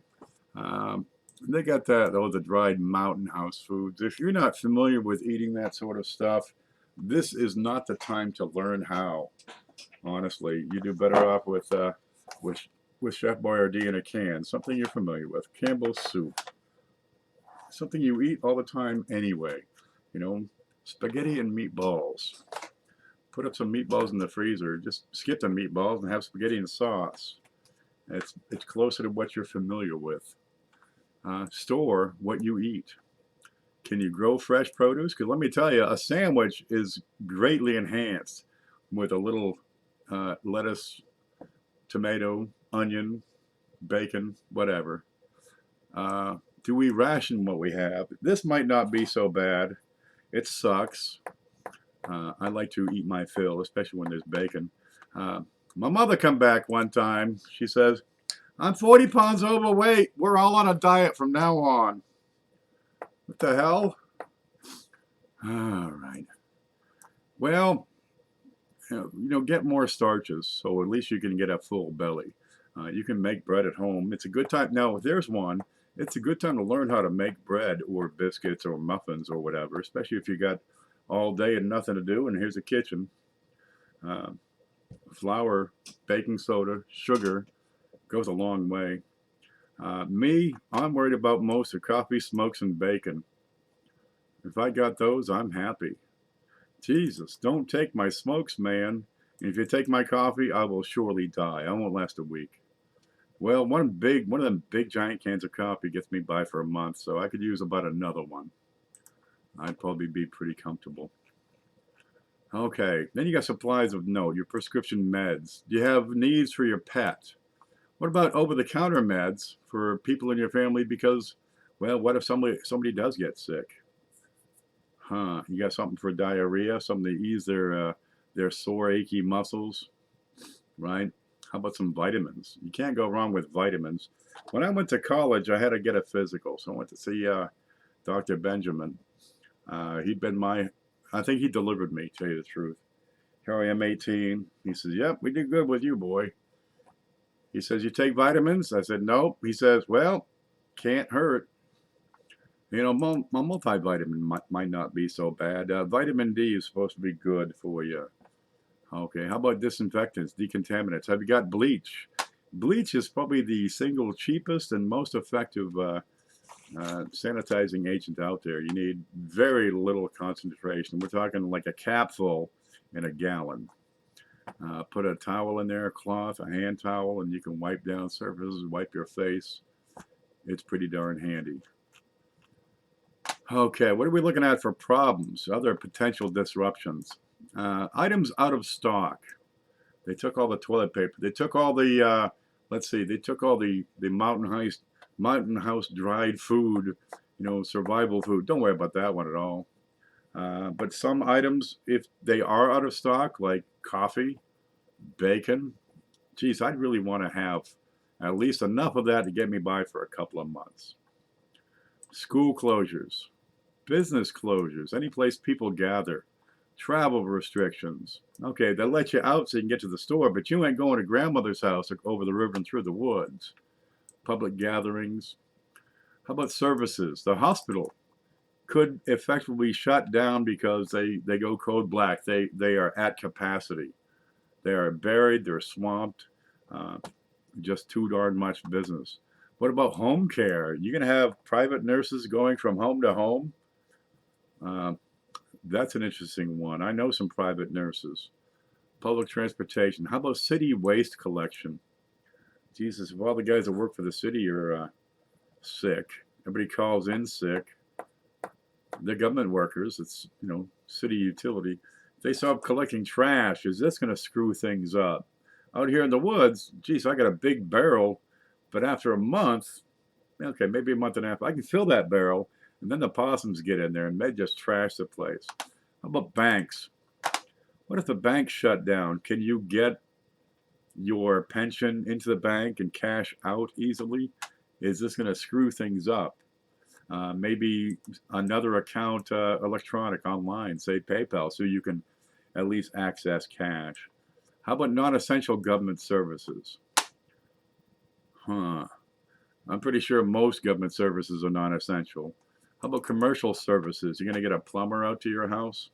Um, they got that, the dried mountain house foods. If you're not familiar with eating that sort of stuff, this is not the time to learn how. Honestly, you do better off with with Chef Boyardee in a can, something you're familiar with. Campbell's soup, something you eat all the time anyway. You know, spaghetti and meatballs. Put up some meatballs in the freezer. Just skip the meatballs and have spaghetti and sauce. It's closer to what you're familiar with. Store what you eat. Can you grow fresh produce? Because let me tell you, a sandwich is greatly enhanced with a little lettuce, tomato, onion, bacon, whatever. Do we ration what we have? This might not be so bad. It sucks. I like to eat my fill, especially when there's bacon. My mother come back one time. She says, I'm 40 pounds overweight. We're all on a diet from now on. What the hell? All right. Well, get more starches, so at least you can get a full belly. You can make bread at home. It's a good time. Now, if there's one, it's a good time to learn how to make bread or biscuits or muffins or whatever, especially if you got all day and nothing to do, and here's a kitchen. Uh, Flour, baking soda, sugar goes a long way. I'm worried about most of coffee, smokes, and bacon. If I got those, I'm happy. Jesus, don't take my smokes, man. If you take my coffee, I will surely die. I won't last a week. Well, one of them big giant cans of coffee gets me by for a month, so I could use about another one. I'd probably be pretty comfortable. Okay, then you got supplies of note, your prescription meds. Do you have needs for your pet? What about over-the-counter meds for people in your family? Because, well, what if somebody does get sick? Huh? You got something for diarrhea, something to ease their sore, achy muscles, right? How about some vitamins? You can't go wrong with vitamins. When I went to college, I had to get a physical, so I went to see Dr. Benjamin. He'd been I think he delivered me, to tell you the truth. Here I am, 18. He says, "Yep, we did good with you, boy." He says, "You take vitamins?" I said, "Nope." He says, "Well, can't hurt." My multivitamin might not be so bad. Vitamin D is supposed to be good for you. Okay, how about disinfectants, decontaminants? Have you got bleach? Bleach is probably the single cheapest and most effective sanitizing agent out there. You need very little concentration. We're talking like a capful in a gallon. Put a towel in there, a cloth, a hand towel, and you can wipe down surfaces, wipe your face. It's pretty darn handy. Okay, what are we looking at for problems? Other potential disruptions. Items out of stock. They took all the toilet paper. They took all the, let's see, they took all the mountain house dried food, survival food. Don't worry about that one at all. But some items, if they are out of stock, like coffee, bacon, geez, I'd really want to have at least enough of that to get me by for a couple of months. School closures, business closures, any place people gather, travel restrictions. Okay, they let you out so you can get to the store, but you ain't going to grandmother's house or over the river and through the woods. Public gatherings. How about services? The hospital could effectively shut down because they go code black. They are at capacity. They are buried. They're swamped. Uh, just too darn much business. What about home care? You're going to have private nurses going from home to home? That's an interesting one. I know some private nurses. Public transportation. How about city waste collection? Jesus, if all the guys that work for the city are sick, everybody calls in sick. The government workers, it's, city utility. They stop collecting trash. Is this going to screw things up? Out here in the woods, geez, I got a big barrel, but after a month, okay, maybe a month and a half, I can fill that barrel, and then the possums get in there and they just trash the place. How about banks? What if the bank shut down? Can you get your pension into the bank and cash out easily? Is this going to screw things up? Maybe another account electronic online, say PayPal, so you can at least access cash. How about non-essential government services? Huh. I'm pretty sure most government services are non-essential. How about commercial services? You're going to get a plumber out to your house?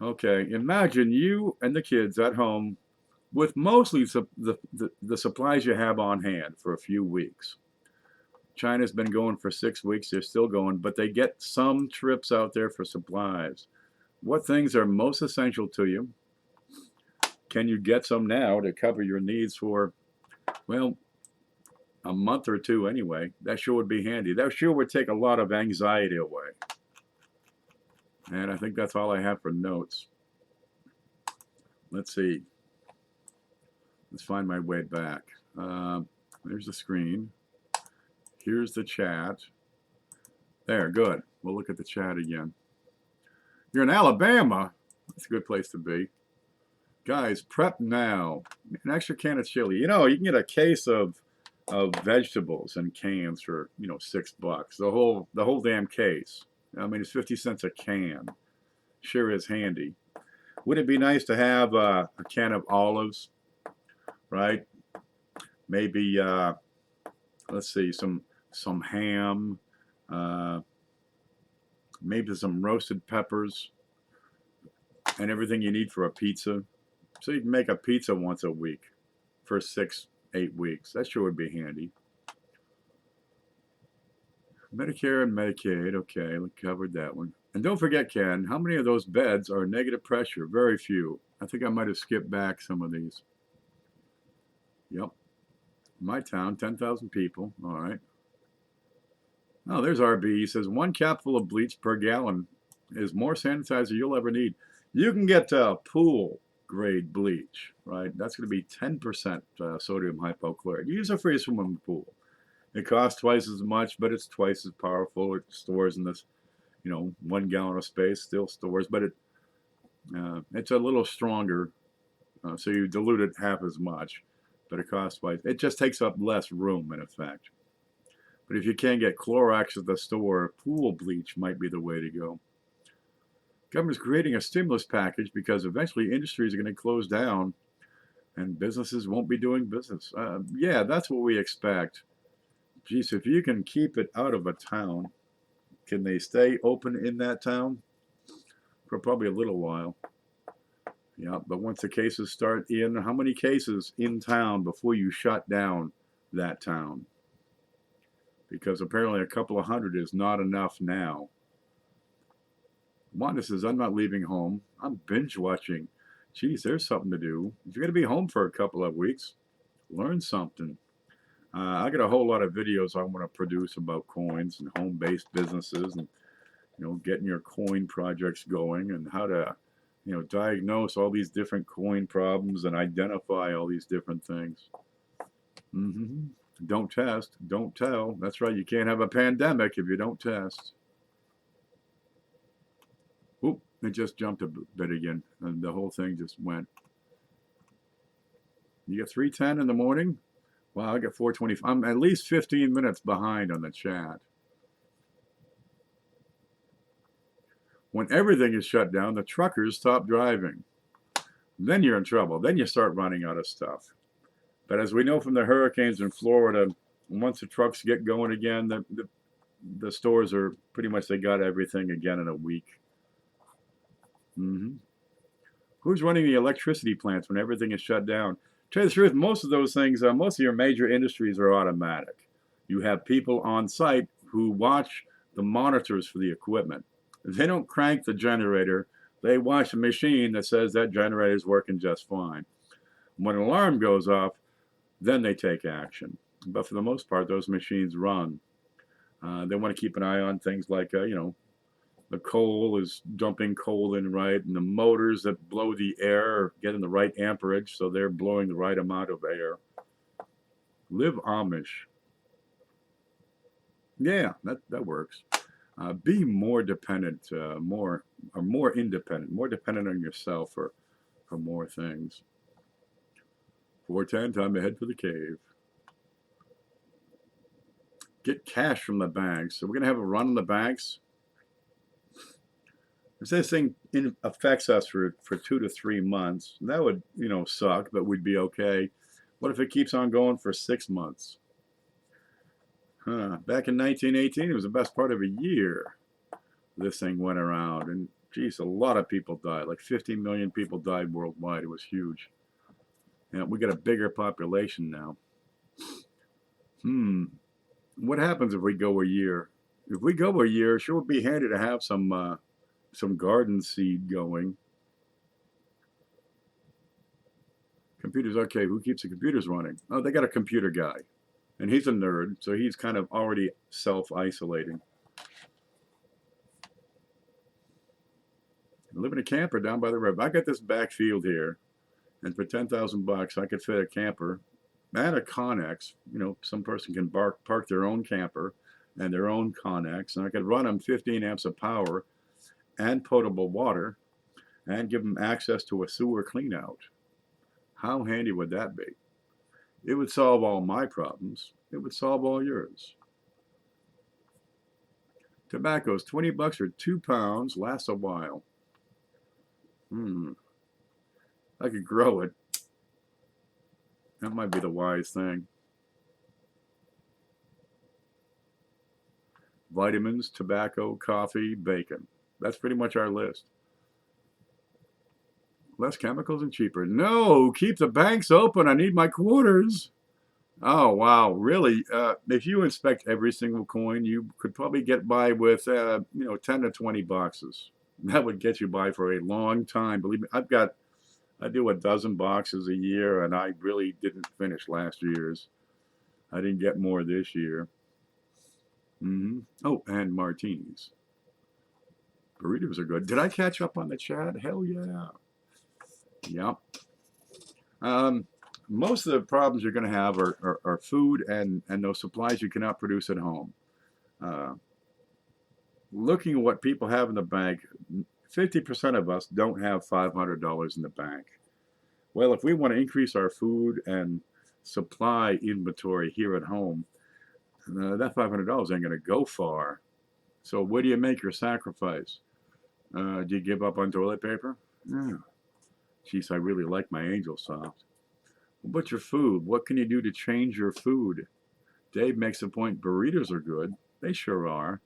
Okay, imagine you and the kids at home with mostly the supplies you have on hand for a few weeks. China's been going for 6 weeks. They're still going, but they get some trips out there for supplies. What things are most essential to you? Can you get some now to cover your needs for, well, a month or two anyway? That sure would be handy. That sure would take a lot of anxiety away. And I think that's all I have for notes. Let's see. Let's find my way back. There's the screen. Here's the chat. There, good. We'll look at the chat again. You're in Alabama. That's a good place to be. Guys, prep now. An extra can of chili. You know, you can get a case of vegetables in cans for, you know, $6. The whole damn case. I mean, it's 50 cents a can. Sure is handy. Would it be nice to have a can of olives, right? Maybe let's see, some ham, maybe some roasted peppers, and everything you need for a pizza. So you can make a pizza once a week for 6-8 weeks. That sure would be handy. Medicare and Medicaid. Okay, we covered that one. And don't forget, Ken, how many of those beds are negative pressure? Very few. I think I might have skipped back some of these. Yep. My town, 10,000 people. All right. Oh, there's RB. He says 1 capful of bleach per gallon is more sanitizer you'll ever need. You can get pool grade bleach, right? That's going to be 10% sodium hypochlorite. Use it for your swimming pool. It costs twice as much, but it's twice as powerful. It stores in this, you know, 1 gallon of space, still stores, but it's a little stronger. So you dilute it half as much, but it costs twice. It just takes up less room in effect. But if you can't get Clorox at the store, pool bleach might be the way to go. Government's creating a stimulus package because eventually industries are going to close down and businesses won't be doing business. Yeah, that's what we expect. Geez, if you can keep it out of a town, can they stay open in that town? For probably a little while. Yeah, but once the cases start in, how many cases in town before you shut down that town? Because apparently a couple of hundred is not enough now. Wanda says, I'm not leaving home. I'm binge watching. Geez, there's something to do. If you're going to be home for a couple of weeks, learn something. I got a whole lot of videos I want to produce about coins and home-based businesses and, you know, getting your coin projects going and how to, you know, diagnose all these different coin problems and identify all these different things. Don't test, don't tell. That's right, you can't have a pandemic if you don't test. Oop, it just jumped a bit again, and the whole thing just went. You get 3:10 in the morning? Wow, I got 4:25. I'm at least 15 minutes behind on the chat. When everything is shut down, the truckers stop driving. Then you're in trouble. Then you start running out of stuff. But as we know from the hurricanes in Florida, once the trucks get going again, the stores are pretty much, they got everything again in a week. Who's running the electricity plants when everything is shut down? To tell you the truth, most of those things, most of your major industries are automatic. You have people on site who watch the monitors for the equipment. They don't crank the generator. They watch a machine that says that generator is working just fine. When an alarm goes off, then they take action. But for the most part, those machines run. They want to keep an eye on things like, you know, the coal is dumping coal in right, and the motors that blow the air are getting the right amperage, so they're blowing the right amount of air. Live Amish. Yeah, that works. Be more dependent, more independent, more dependent on yourself for more things. 410, time to head for the cave. Get cash from the banks. So we're going to have a run on the banks. If this thing affects us for 2 to 3 months, that would, suck, but we'd be okay. What if it keeps on going for 6 months? Back in 1918, it was the best part of a year. This thing went around, and geez, a lot of people died. Like 50 million people died worldwide. It was huge. And we got a bigger population now. What happens if we go a year? If we go a year, sure would be handy to have some garden seed going. Computers, okay, who keeps the computers running? Oh, they got a computer guy. And he's a nerd, so he's kind of already self-isolating. I live in a camper down by the river. I got this back field here, and for 10,000 bucks, I could fit a camper and a Connex. Some person can park their own camper and their own Connex, and I could run them 15 amps of power and potable water and give them access to a sewer cleanout. How handy would that be? It would solve all my problems. It would solve all yours. Tobacco's 20 bucks or 2 pounds, lasts a while. I could grow it. That might be the wise thing. Vitamins, tobacco, coffee, bacon. That's pretty much our list. Less chemicals and cheaper. No, keep the banks open. I need my quarters. Oh, wow. Really? If you inspect every single coin, you could probably get by with, 10 to 20 boxes. That would get you by for a long time. Believe me, I do a dozen boxes a year, and I really didn't finish last year's. I didn't get more this year. Oh, and martinis. Burritos are good. Did I catch up on the chat? Hell yeah. Yep. Most of the problems you're going to have are food and those supplies you cannot produce at home. Looking at what people have in the bank, 50% of us don't have $500 in the bank. Well, if we want to increase our food and supply inventory here at home, that $500 ain't going to go far. So where do you make your sacrifice? Do you give up on toilet paper? Yeah. Geez, I really like my Angel Soft. But your food, what can you do to change your food? Dave makes a point, burritos are good. They sure are.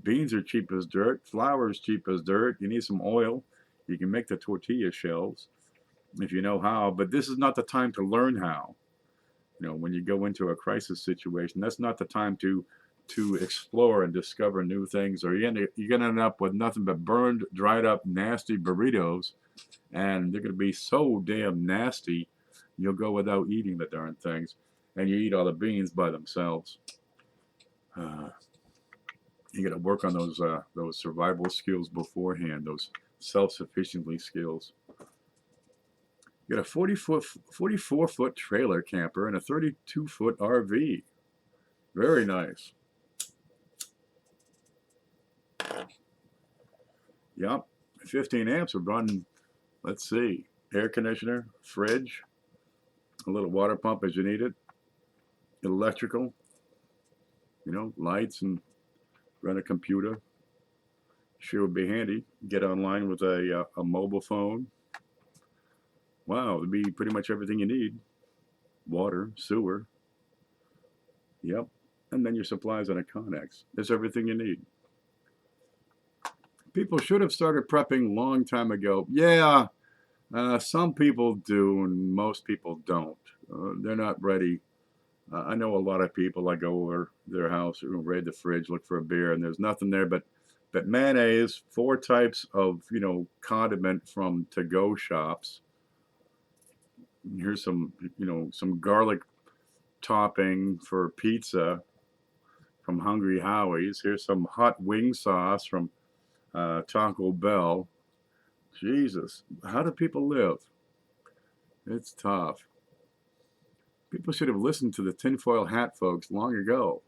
Beans are cheap as dirt. Flour is cheap as dirt. You need some oil. You can make the tortilla shells if you know how, but this is not the time to learn how. When you go into a crisis situation, that's not the time to explore and discover new things, or you're going to end up with nothing but burned, dried up, nasty burritos, and they're going to be so damn nasty, you'll go without eating the darn things, and you eat all the beans by themselves. You got to work on those survival skills beforehand, those self-sufficiency skills. You got a 44-foot trailer camper and a 32-foot RV. Very nice. Yep, 15 amps would run, let's see, air conditioner, fridge, a little water pump as you need it, electrical, lights, and run a computer. Sure would be handy. Get online with a mobile phone. Wow, it'd be pretty much everything you need. Water, sewer. Yep. And then your supplies on a Connex. There's everything you need. People should have started prepping long time ago. Yeah, some people do and most people don't. They're not ready. I know a lot of people, I go over their house, raid the fridge, look for a beer, and there's nothing there but mayonnaise, 4 types of, condiment from to-go shops. Here's some garlic topping for pizza from Hungry Howie's. Here's some hot wing sauce from Taco Bell. Jesus, how do people live? It's tough. People should have listened to the tinfoil hat folks long ago.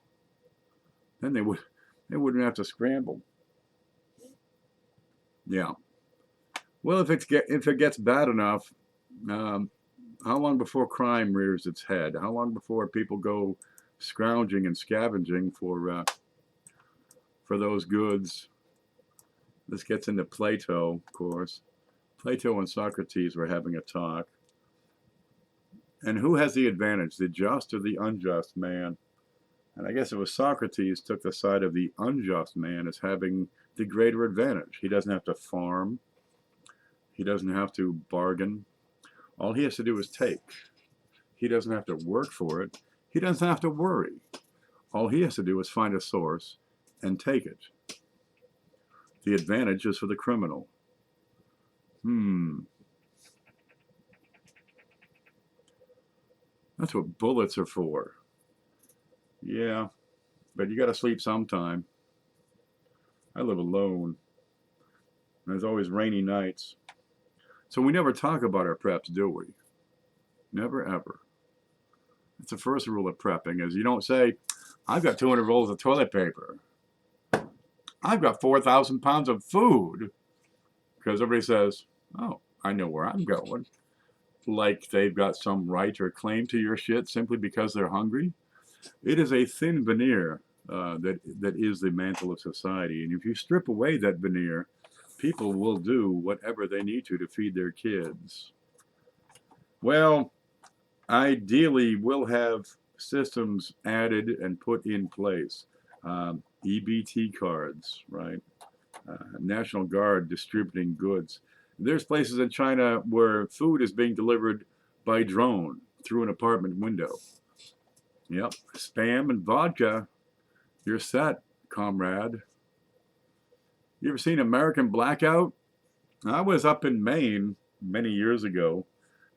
Then they wouldn't have to scramble. Yeah. Well, if it gets bad enough, How long before crime rears its head? How long before people go scrounging and scavenging for those goods? This gets into Plato, of course. Plato and Socrates were having a talk. And who has the advantage, the just or the unjust man? And I guess it was Socrates took the side of the unjust man as having the greater advantage. He doesn't have to farm. He doesn't have to bargain. All he has to do is take. He doesn't have to work for it. He doesn't have to worry. All he has to do is find a source and take it. The advantage is for the criminal. That's what bullets are for. Yeah, but you got to sleep sometime. I live alone. There's always rainy nights. So we never talk about our preps, do we? Never, ever. That's the first rule of prepping is you don't say, I've got 200 rolls of toilet paper. I've got 4,000 pounds of food. Because everybody says, oh, I know where I'm going. Like they've got some right or claim to your shit simply because they're hungry. It is a thin veneer that is the mantle of society. And if you strip away that veneer, people will do whatever they need to feed their kids. Well, ideally, we'll have systems added and put in place. EBT cards, right? National Guard distributing goods. There's places in China where food is being delivered by drone through an apartment window. Yep, spam and vodka. You're set, comrade. You ever seen American Blackout? I was up in Maine many years ago,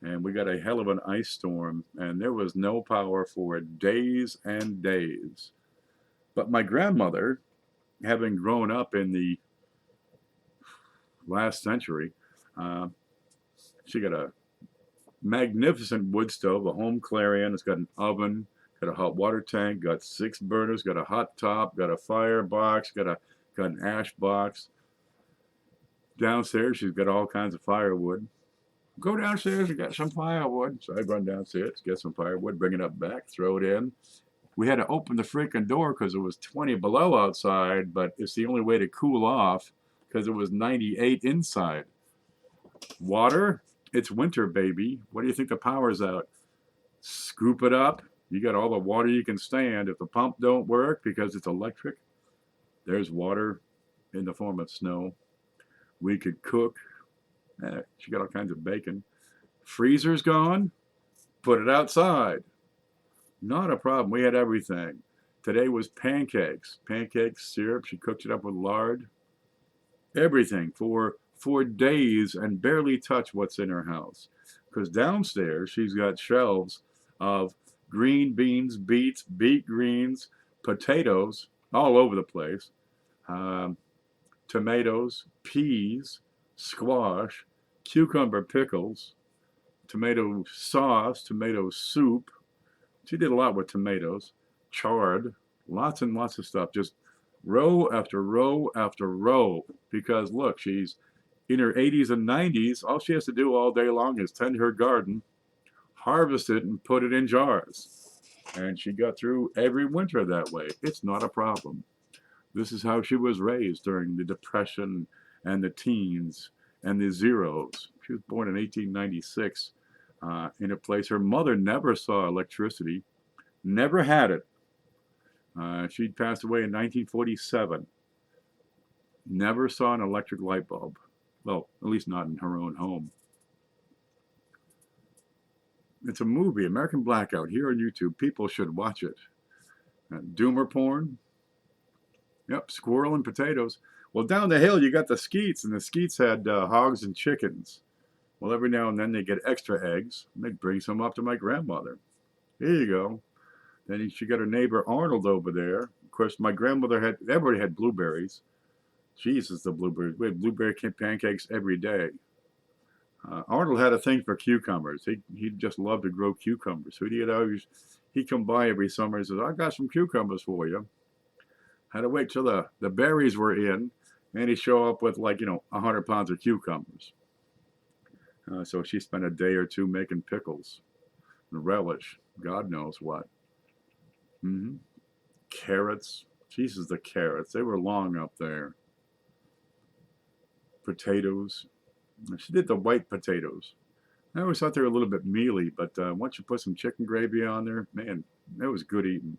and we got a hell of an ice storm, and there was no power for days and days. But my grandmother, having grown up in the last century, she got a magnificent wood stove, a home Clarion. It's got an oven, got a hot water tank, got 6 burners, got a hot top, got a fire box, got an ash box. Downstairs, she's got all kinds of firewood. Go downstairs and get some firewood. So I run downstairs, get some firewood, bring it up back, throw it in. We had to open the freaking door because it was 20 below outside, but it's the only way to cool off because it was 98 inside. Water, it's winter, baby. What do you think the power's out? Scoop it up. You got all the water you can stand. If the pump don't work because it's electric, there's water in the form of snow. We could cook. She got all kinds of bacon. Freezer's gone. Put it outside. Not a problem. We had everything. Today was pancakes. Pancakes, syrup. She cooked it up with lard. Everything for days and barely touch what's in her house. Because downstairs she's got shelves of green beans, beets, beet greens, potatoes all over the place, tomatoes, peas, squash, cucumber pickles, tomato sauce, tomato soup. She did a lot with tomatoes, chard, lots and lots of stuff, just row after row after row. Because look, she's in her 80s and 90s. All she has to do all day long is tend her garden, harvest it, and put it in jars. And she got through every winter that way. It's not a problem. This is how she was raised during the Depression and the teens and the zeros. She was born in 1896 in a place her mother never saw electricity, never had it. She'd passed away in 1947. Never saw an electric light bulb. Well, at least not in her own home. It's a movie, American Blackout, here on YouTube. People should watch it. Doomer porn. Yep, squirrel and potatoes. Well, down the hill, you got the Skeets, and the Skeets had hogs and chickens. Well, every now and then they get extra eggs, and they'd bring some up to my grandmother. Here you go. Then she got her neighbor Arnold over there. Of course, my grandmother everybody had blueberries. Jesus, the blueberries. We had blueberry pancakes every day. Arnold had a thing for cucumbers. He just loved to grow cucumbers. So he'd come by every summer and says, I got some cucumbers for you. Had to wait till the berries were in, and he'd show up with 100 pounds of cucumbers. So she spent a day or two making pickles, relish, God knows what. Mm-hmm. Carrots. Jesus, the carrots. They were long up there. Potatoes. She did the white potatoes. I always thought they were a little bit mealy, but once you put some chicken gravy on there, man, that was good eating.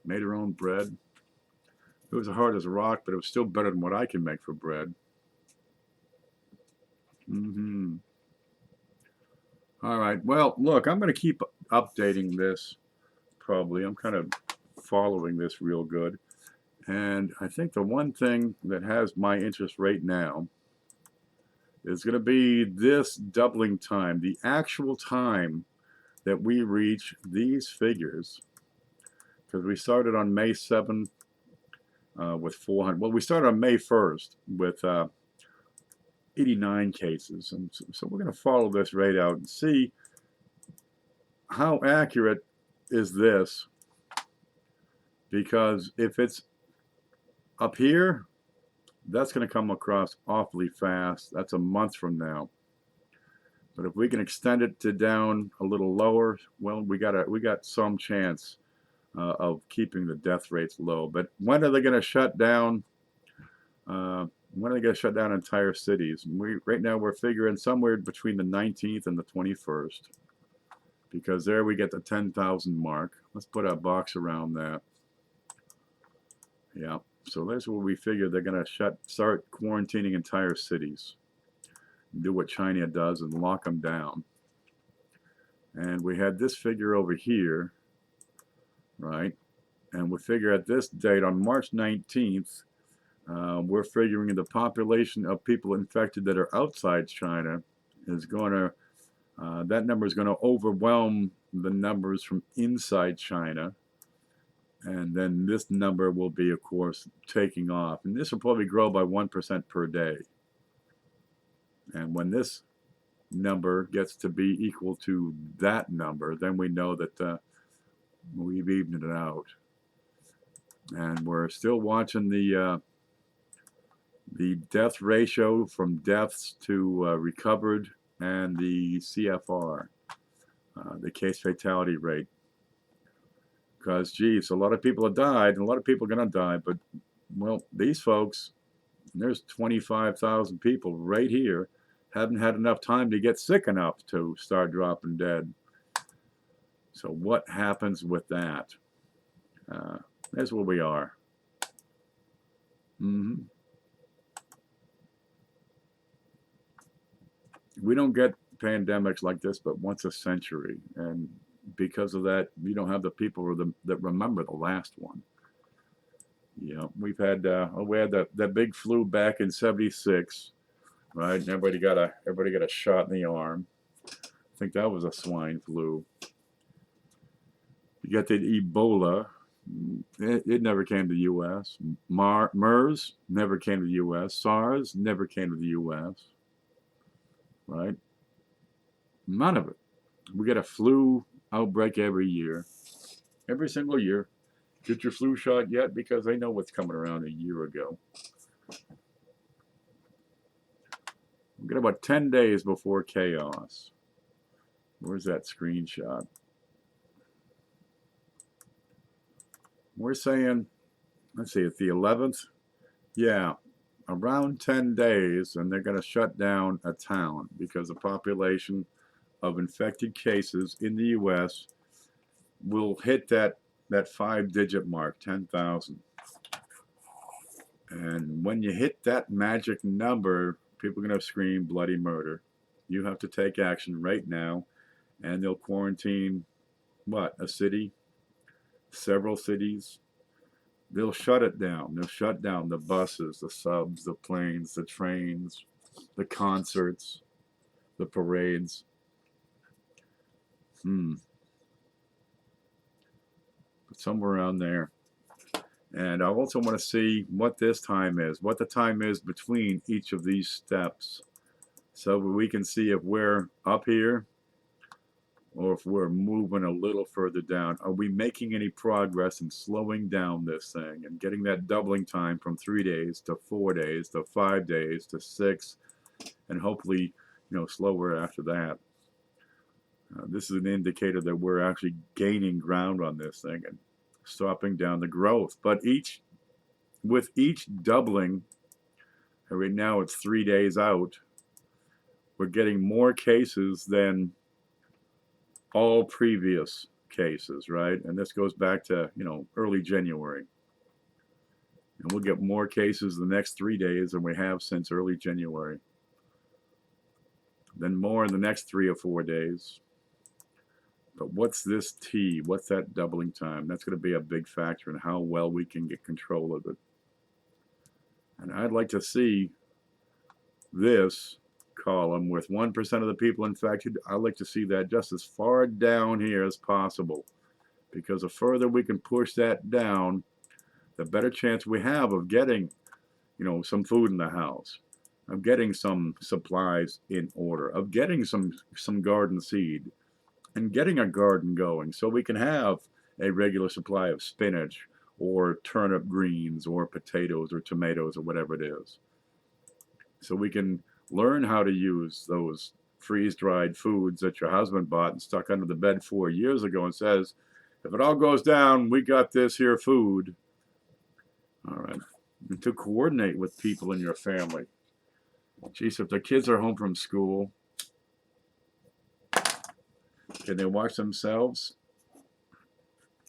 Made her own bread. It was hard as a rock, but it was still better than what I can make for bread. Mm-hmm. All right. Well, look, I'm going to keep updating this probably. I'm kind of following this real good. And I think the one thing that has my interest right now is going to be this doubling time, the actual time that we reach these figures. Because we started on May 7th with 400. Well, we started on May 1st with 89 cases. And so we're going to follow this right out and see how accurate is this. Because if it's up here, that's going to come across awfully fast. That's a month from now. But if we can extend it to down a little lower, well, we got some chance of keeping the death rates low. But when are they going to shut down? When are they going to shut down entire cities? Right now we're figuring somewhere between the 19th and the 21st, because there we get the 10,000 mark. Let's put a box around that. Yeah. So that's where we figure they're going to start quarantining entire cities, do what China does and lock them down. And we had this figure over here, right? And we figure at this date on March 19th, we're figuring the population of people infected that are outside China is going to, that number is going to overwhelm the numbers from inside China. And then this number will be, of course, taking off. And this will probably grow by 1% per day. And when this number gets to be equal to that number, then we know that we've evened it out. And we're still watching the death ratio from deaths to recovered and the CFR, the case fatality rate. Because, geez, a lot of people have died, and a lot of people are going to die. But, well, these folks, there's 25,000 people right here, haven't had enough time to get sick enough to start dropping dead. So what happens with that? That's where we are. Mm-hmm. We don't get pandemics like this but once a century. And because of that, you don't have the people that remember the last one. You know, we had that big flu back in '76, right? And everybody got a shot in the arm. I think that was a swine flu. You got the Ebola. It never came to the U.S. MERS never came to the U.S. SARS never came to the U.S. Right? None of it. We get a flu outbreak every year, every single year. Get your flu shot yet? Because they know what's coming around a year ago. We get about 10 days before chaos. Where's that screenshot? We're saying, let's see, it's the 11th. Yeah, around 10 days, and they're going to shut down a town because the population of infected cases in the U.S. will hit that 5-digit mark, 10,000. And when you hit that magic number, people are going to scream bloody murder. You have to take action right now, and they'll quarantine, what, a city? Several cities? They'll shut it down. They'll shut down the buses, the subs, the planes, the trains, the concerts, the parades. Somewhere around there. And I also want to see what this time is, what the time is between each of these steps, so we can see if we're up here or if we're moving a little further down. Are we making any progress in slowing down this thing and getting that doubling time from 3 days to 4 days to 5 days to 6, and hopefully slower after that. This is an indicator that we're actually gaining ground on this thing and stopping down the growth. But with each doubling, right now it's 3 days out, we're getting more cases than all previous cases, right? And this goes back to, early January. And we'll get more cases the next 3 days than we have since early January. Then more in the next 3 or 4 days. But what's this T? What's that doubling time? That's going to be a big factor in how well we can get control of it. And I'd like to see this column with 1% of the people infected. I'd like to see that just as far down here as possible, because the further we can push that down, the better chance we have of getting, some food in the house, of getting some supplies in order, of getting some garden seed, and getting a garden going so we can have a regular supply of spinach or turnip greens or potatoes or tomatoes or whatever it is. So we can learn how to use those freeze-dried foods that your husband bought and stuck under the bed 4 years ago and says, if it all goes down, we got this here food. All right. And to coordinate with people in your family. Geez, if the kids are home from school, can they watch themselves?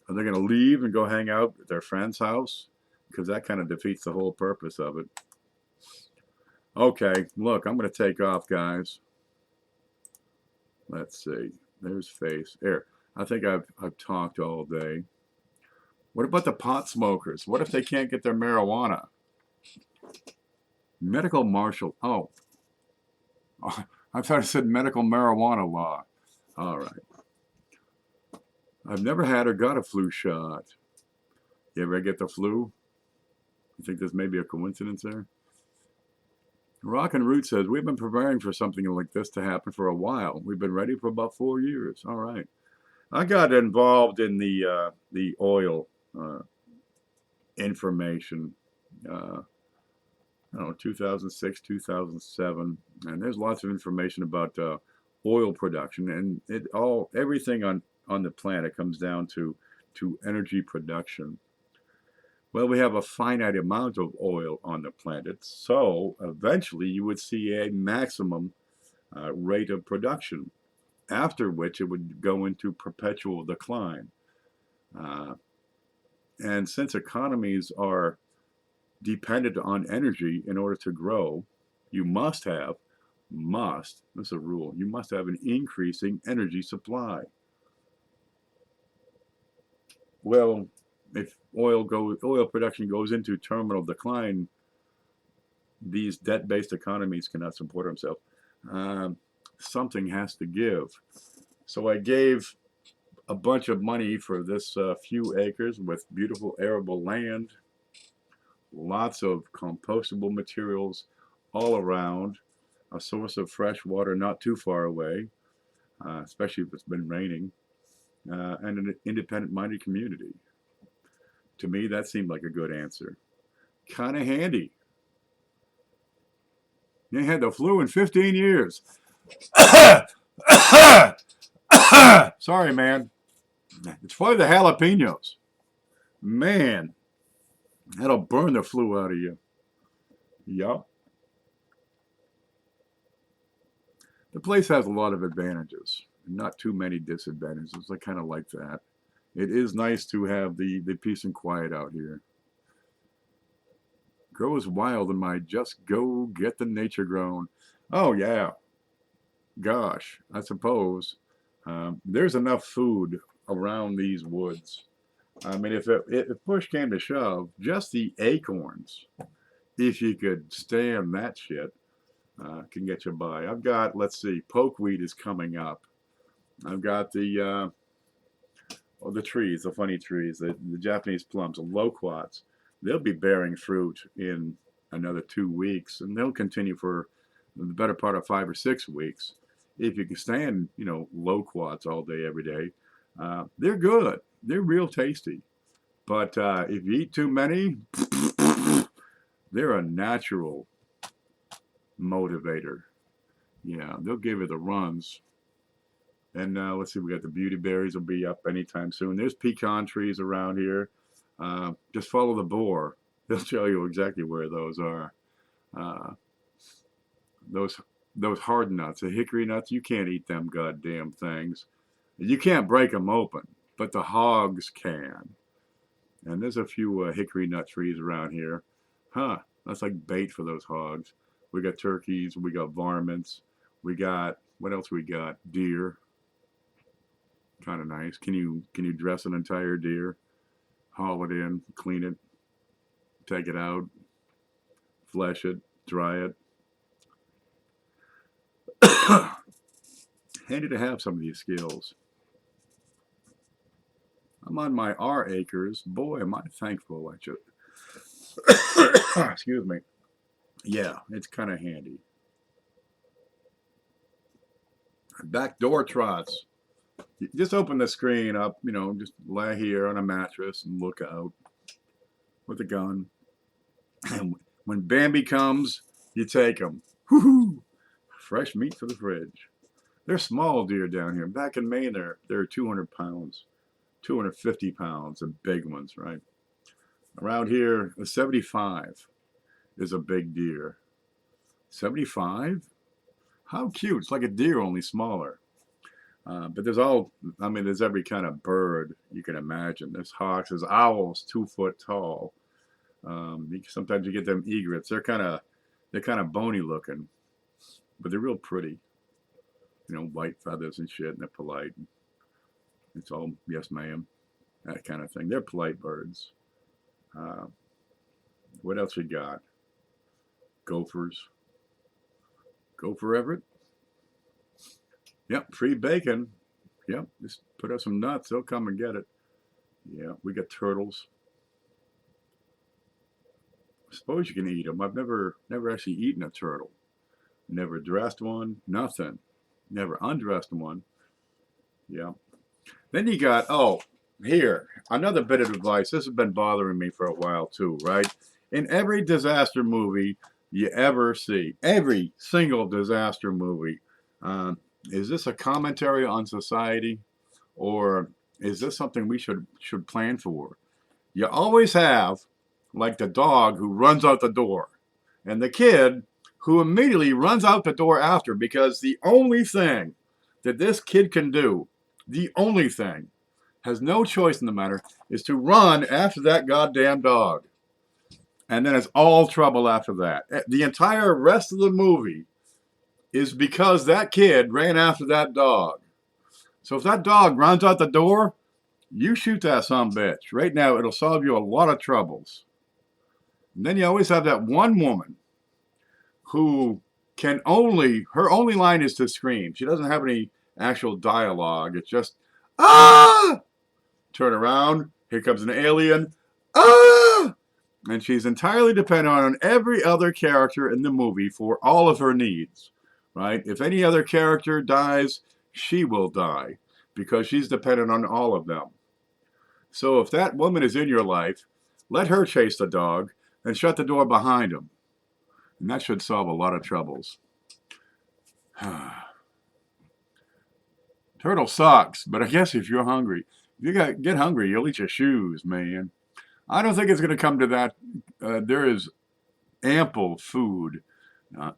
Are they going to leave and go hang out at their friend's house? Because that kind of defeats the whole purpose of it. Okay, look, I'm going to take off, guys. Let's see. There's face. There. I think I've talked all day. What about the pot smokers? What if they can't get their marijuana? Medical marshal. Oh, I thought it said medical marijuana law. All right. I've never had or got a flu shot. You ever get the flu? You think there's maybe a coincidence there? Rock and Root says, we've been preparing for something like this to happen for a while. We've been ready for about 4 years. All right. I got involved in the oil information, 2006, 2007. And there's lots of information about oil production. And everything on the planet comes down to energy production. Well, we have a finite amount of oil on the planet, so eventually you would see a maximum rate of production, after which it would go into perpetual decline. And since economies are dependent on energy in order to grow, you must, this is a rule, you must have an increasing energy supply. Well, if oil production goes into terminal decline, these debt-based economies cannot support themselves. Something has to give. So I gave a bunch of money for this few acres with beautiful arable land, lots of compostable materials all around, a source of fresh water not too far away, especially if it's been raining, and an independent-minded community. To me, that seemed like a good answer. Kind of handy. You ain't had the flu in 15 years. Sorry, man. It's probably the jalapenos. Man, that'll burn the flu out of you. Yup. The place has a lot of advantages, not too many disadvantages. I kind of like that. It is nice to have the peace and quiet out here. Grows wild in my just go get the nature grown. Oh, yeah. Gosh, I suppose there's enough food around these woods. I mean, if push came to shove, just the acorns, if you could stand that shit, can get you by. I've got, let's see, pokeweed is coming up. I've got the trees, the funny trees, the Japanese plums, the loquats. They'll be bearing fruit in another 2 weeks, and they'll continue for the better part of 5 or 6 weeks. If you can stand, loquats all day, every day, they're good. They're real tasty. But if you eat too many, they're a natural motivator. Yeah, they'll give you the runs. And let's see, we got the beauty berries will be up anytime soon. There's pecan trees around here. Just follow the boar. They'll tell you exactly where those are. Uh, those those hard nuts, the hickory nuts, you can't eat them goddamn things. You can't break them open, but the hogs can. And there's a few hickory nut trees around here. Huh, that's like bait for those hogs. We got turkeys, we got varmints, we got, what else we got? Deer, kind of nice. Can you dress an entire deer, haul it in, clean it, take it out, flesh it, dry it? Handy to have some of these skills. I'm on my R acres. Boy, am I thankful I should. Excuse me. Yeah, it's kind of handy. Backdoor trots. You just open the screen up, just lay here on a mattress and look out with a gun. And when Bambi comes, you take him. Woo-hoo! Fresh meat for the fridge. They're small deer down here. Back in Maine, they're 200 pounds, 250 pounds, the big ones, right? Around here, a 75 is a big deer. 75? How cute. It's like a deer, only smaller. But there's every kind of bird you can imagine. There's hawks, there's owls, 2 foot tall. Sometimes you get them egrets. They're kind of bony looking, but they're real pretty. White feathers and shit, and they're polite. It's all yes, ma'am, that kind of thing. They're polite birds. Uh, what else we got? Gophers. Gopher Everett. Yep, free bacon. Yep, just put out some nuts. They'll come and get it. Yeah, we got turtles. I suppose you can eat them. I've never actually eaten a turtle. Never dressed one. Nothing. Never undressed one. Yeah. Then you got, here, another bit of advice. This has been bothering me for a while too, right? In every disaster movie you ever see, every single disaster movie, is this a commentary on society, or is this something we should plan for? You always have, like, the dog who runs out the door, and the kid who immediately runs out the door after, because the only thing that this kid can do, the only thing, has no choice in the matter, is to run after that goddamn dog. And then it's all trouble after that. The entire rest of the movie is because that kid ran after that dog. So if that dog runs out the door, you shoot that son bitch. Right now, it'll solve you a lot of troubles. And then you always have that one woman who her only line is to scream. She doesn't have any actual dialogue. It's just, ah! Turn around, here comes an alien, ah! And she's entirely dependent on every other character in the movie for all of her needs, right? If any other character dies, she will die because she's dependent on all of them. So if that woman is in your life, let her chase the dog and shut the door behind him. And that should solve a lot of troubles. Turtle sucks, but I guess if you're hungry, if you get hungry, you'll eat your shoes, man. I don't think it's going to come to that. There is ample food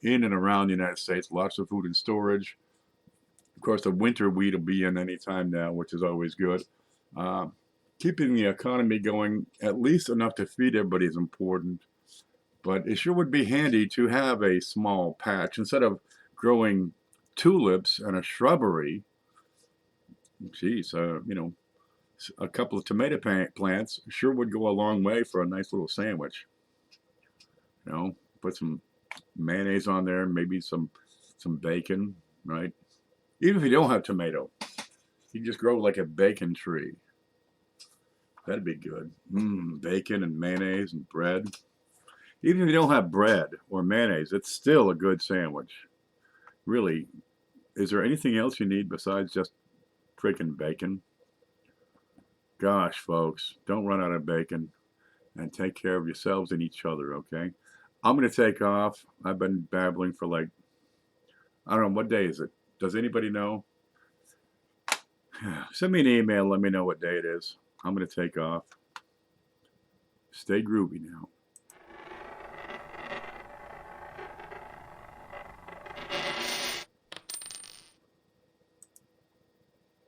in and around the United States, lots of food in storage. Of course, the winter wheat will be in any time now, which is always good. Uh, Keeping the economy going at least enough to feed everybody is important. But it sure would be handy to have a small patch instead of growing tulips and a shrubbery. Geez, a couple of tomato plants sure would go a long way for a nice little sandwich. Put some mayonnaise on there, maybe some bacon, right? Even if you don't have tomato, you can just grow like a bacon tree. That'd be good. Bacon and mayonnaise and bread. Even if you don't have bread or mayonnaise, it's still a good sandwich. Really, is there anything else you need besides just freaking bacon? Gosh, folks, don't run out of bacon, and take care of yourselves and each other, okay? I'm going to take off. I've been babbling for like I don't know, what day is it? Does anybody know? Send me an email. Let me know what day it is. I'm going to take off. Stay groovy now.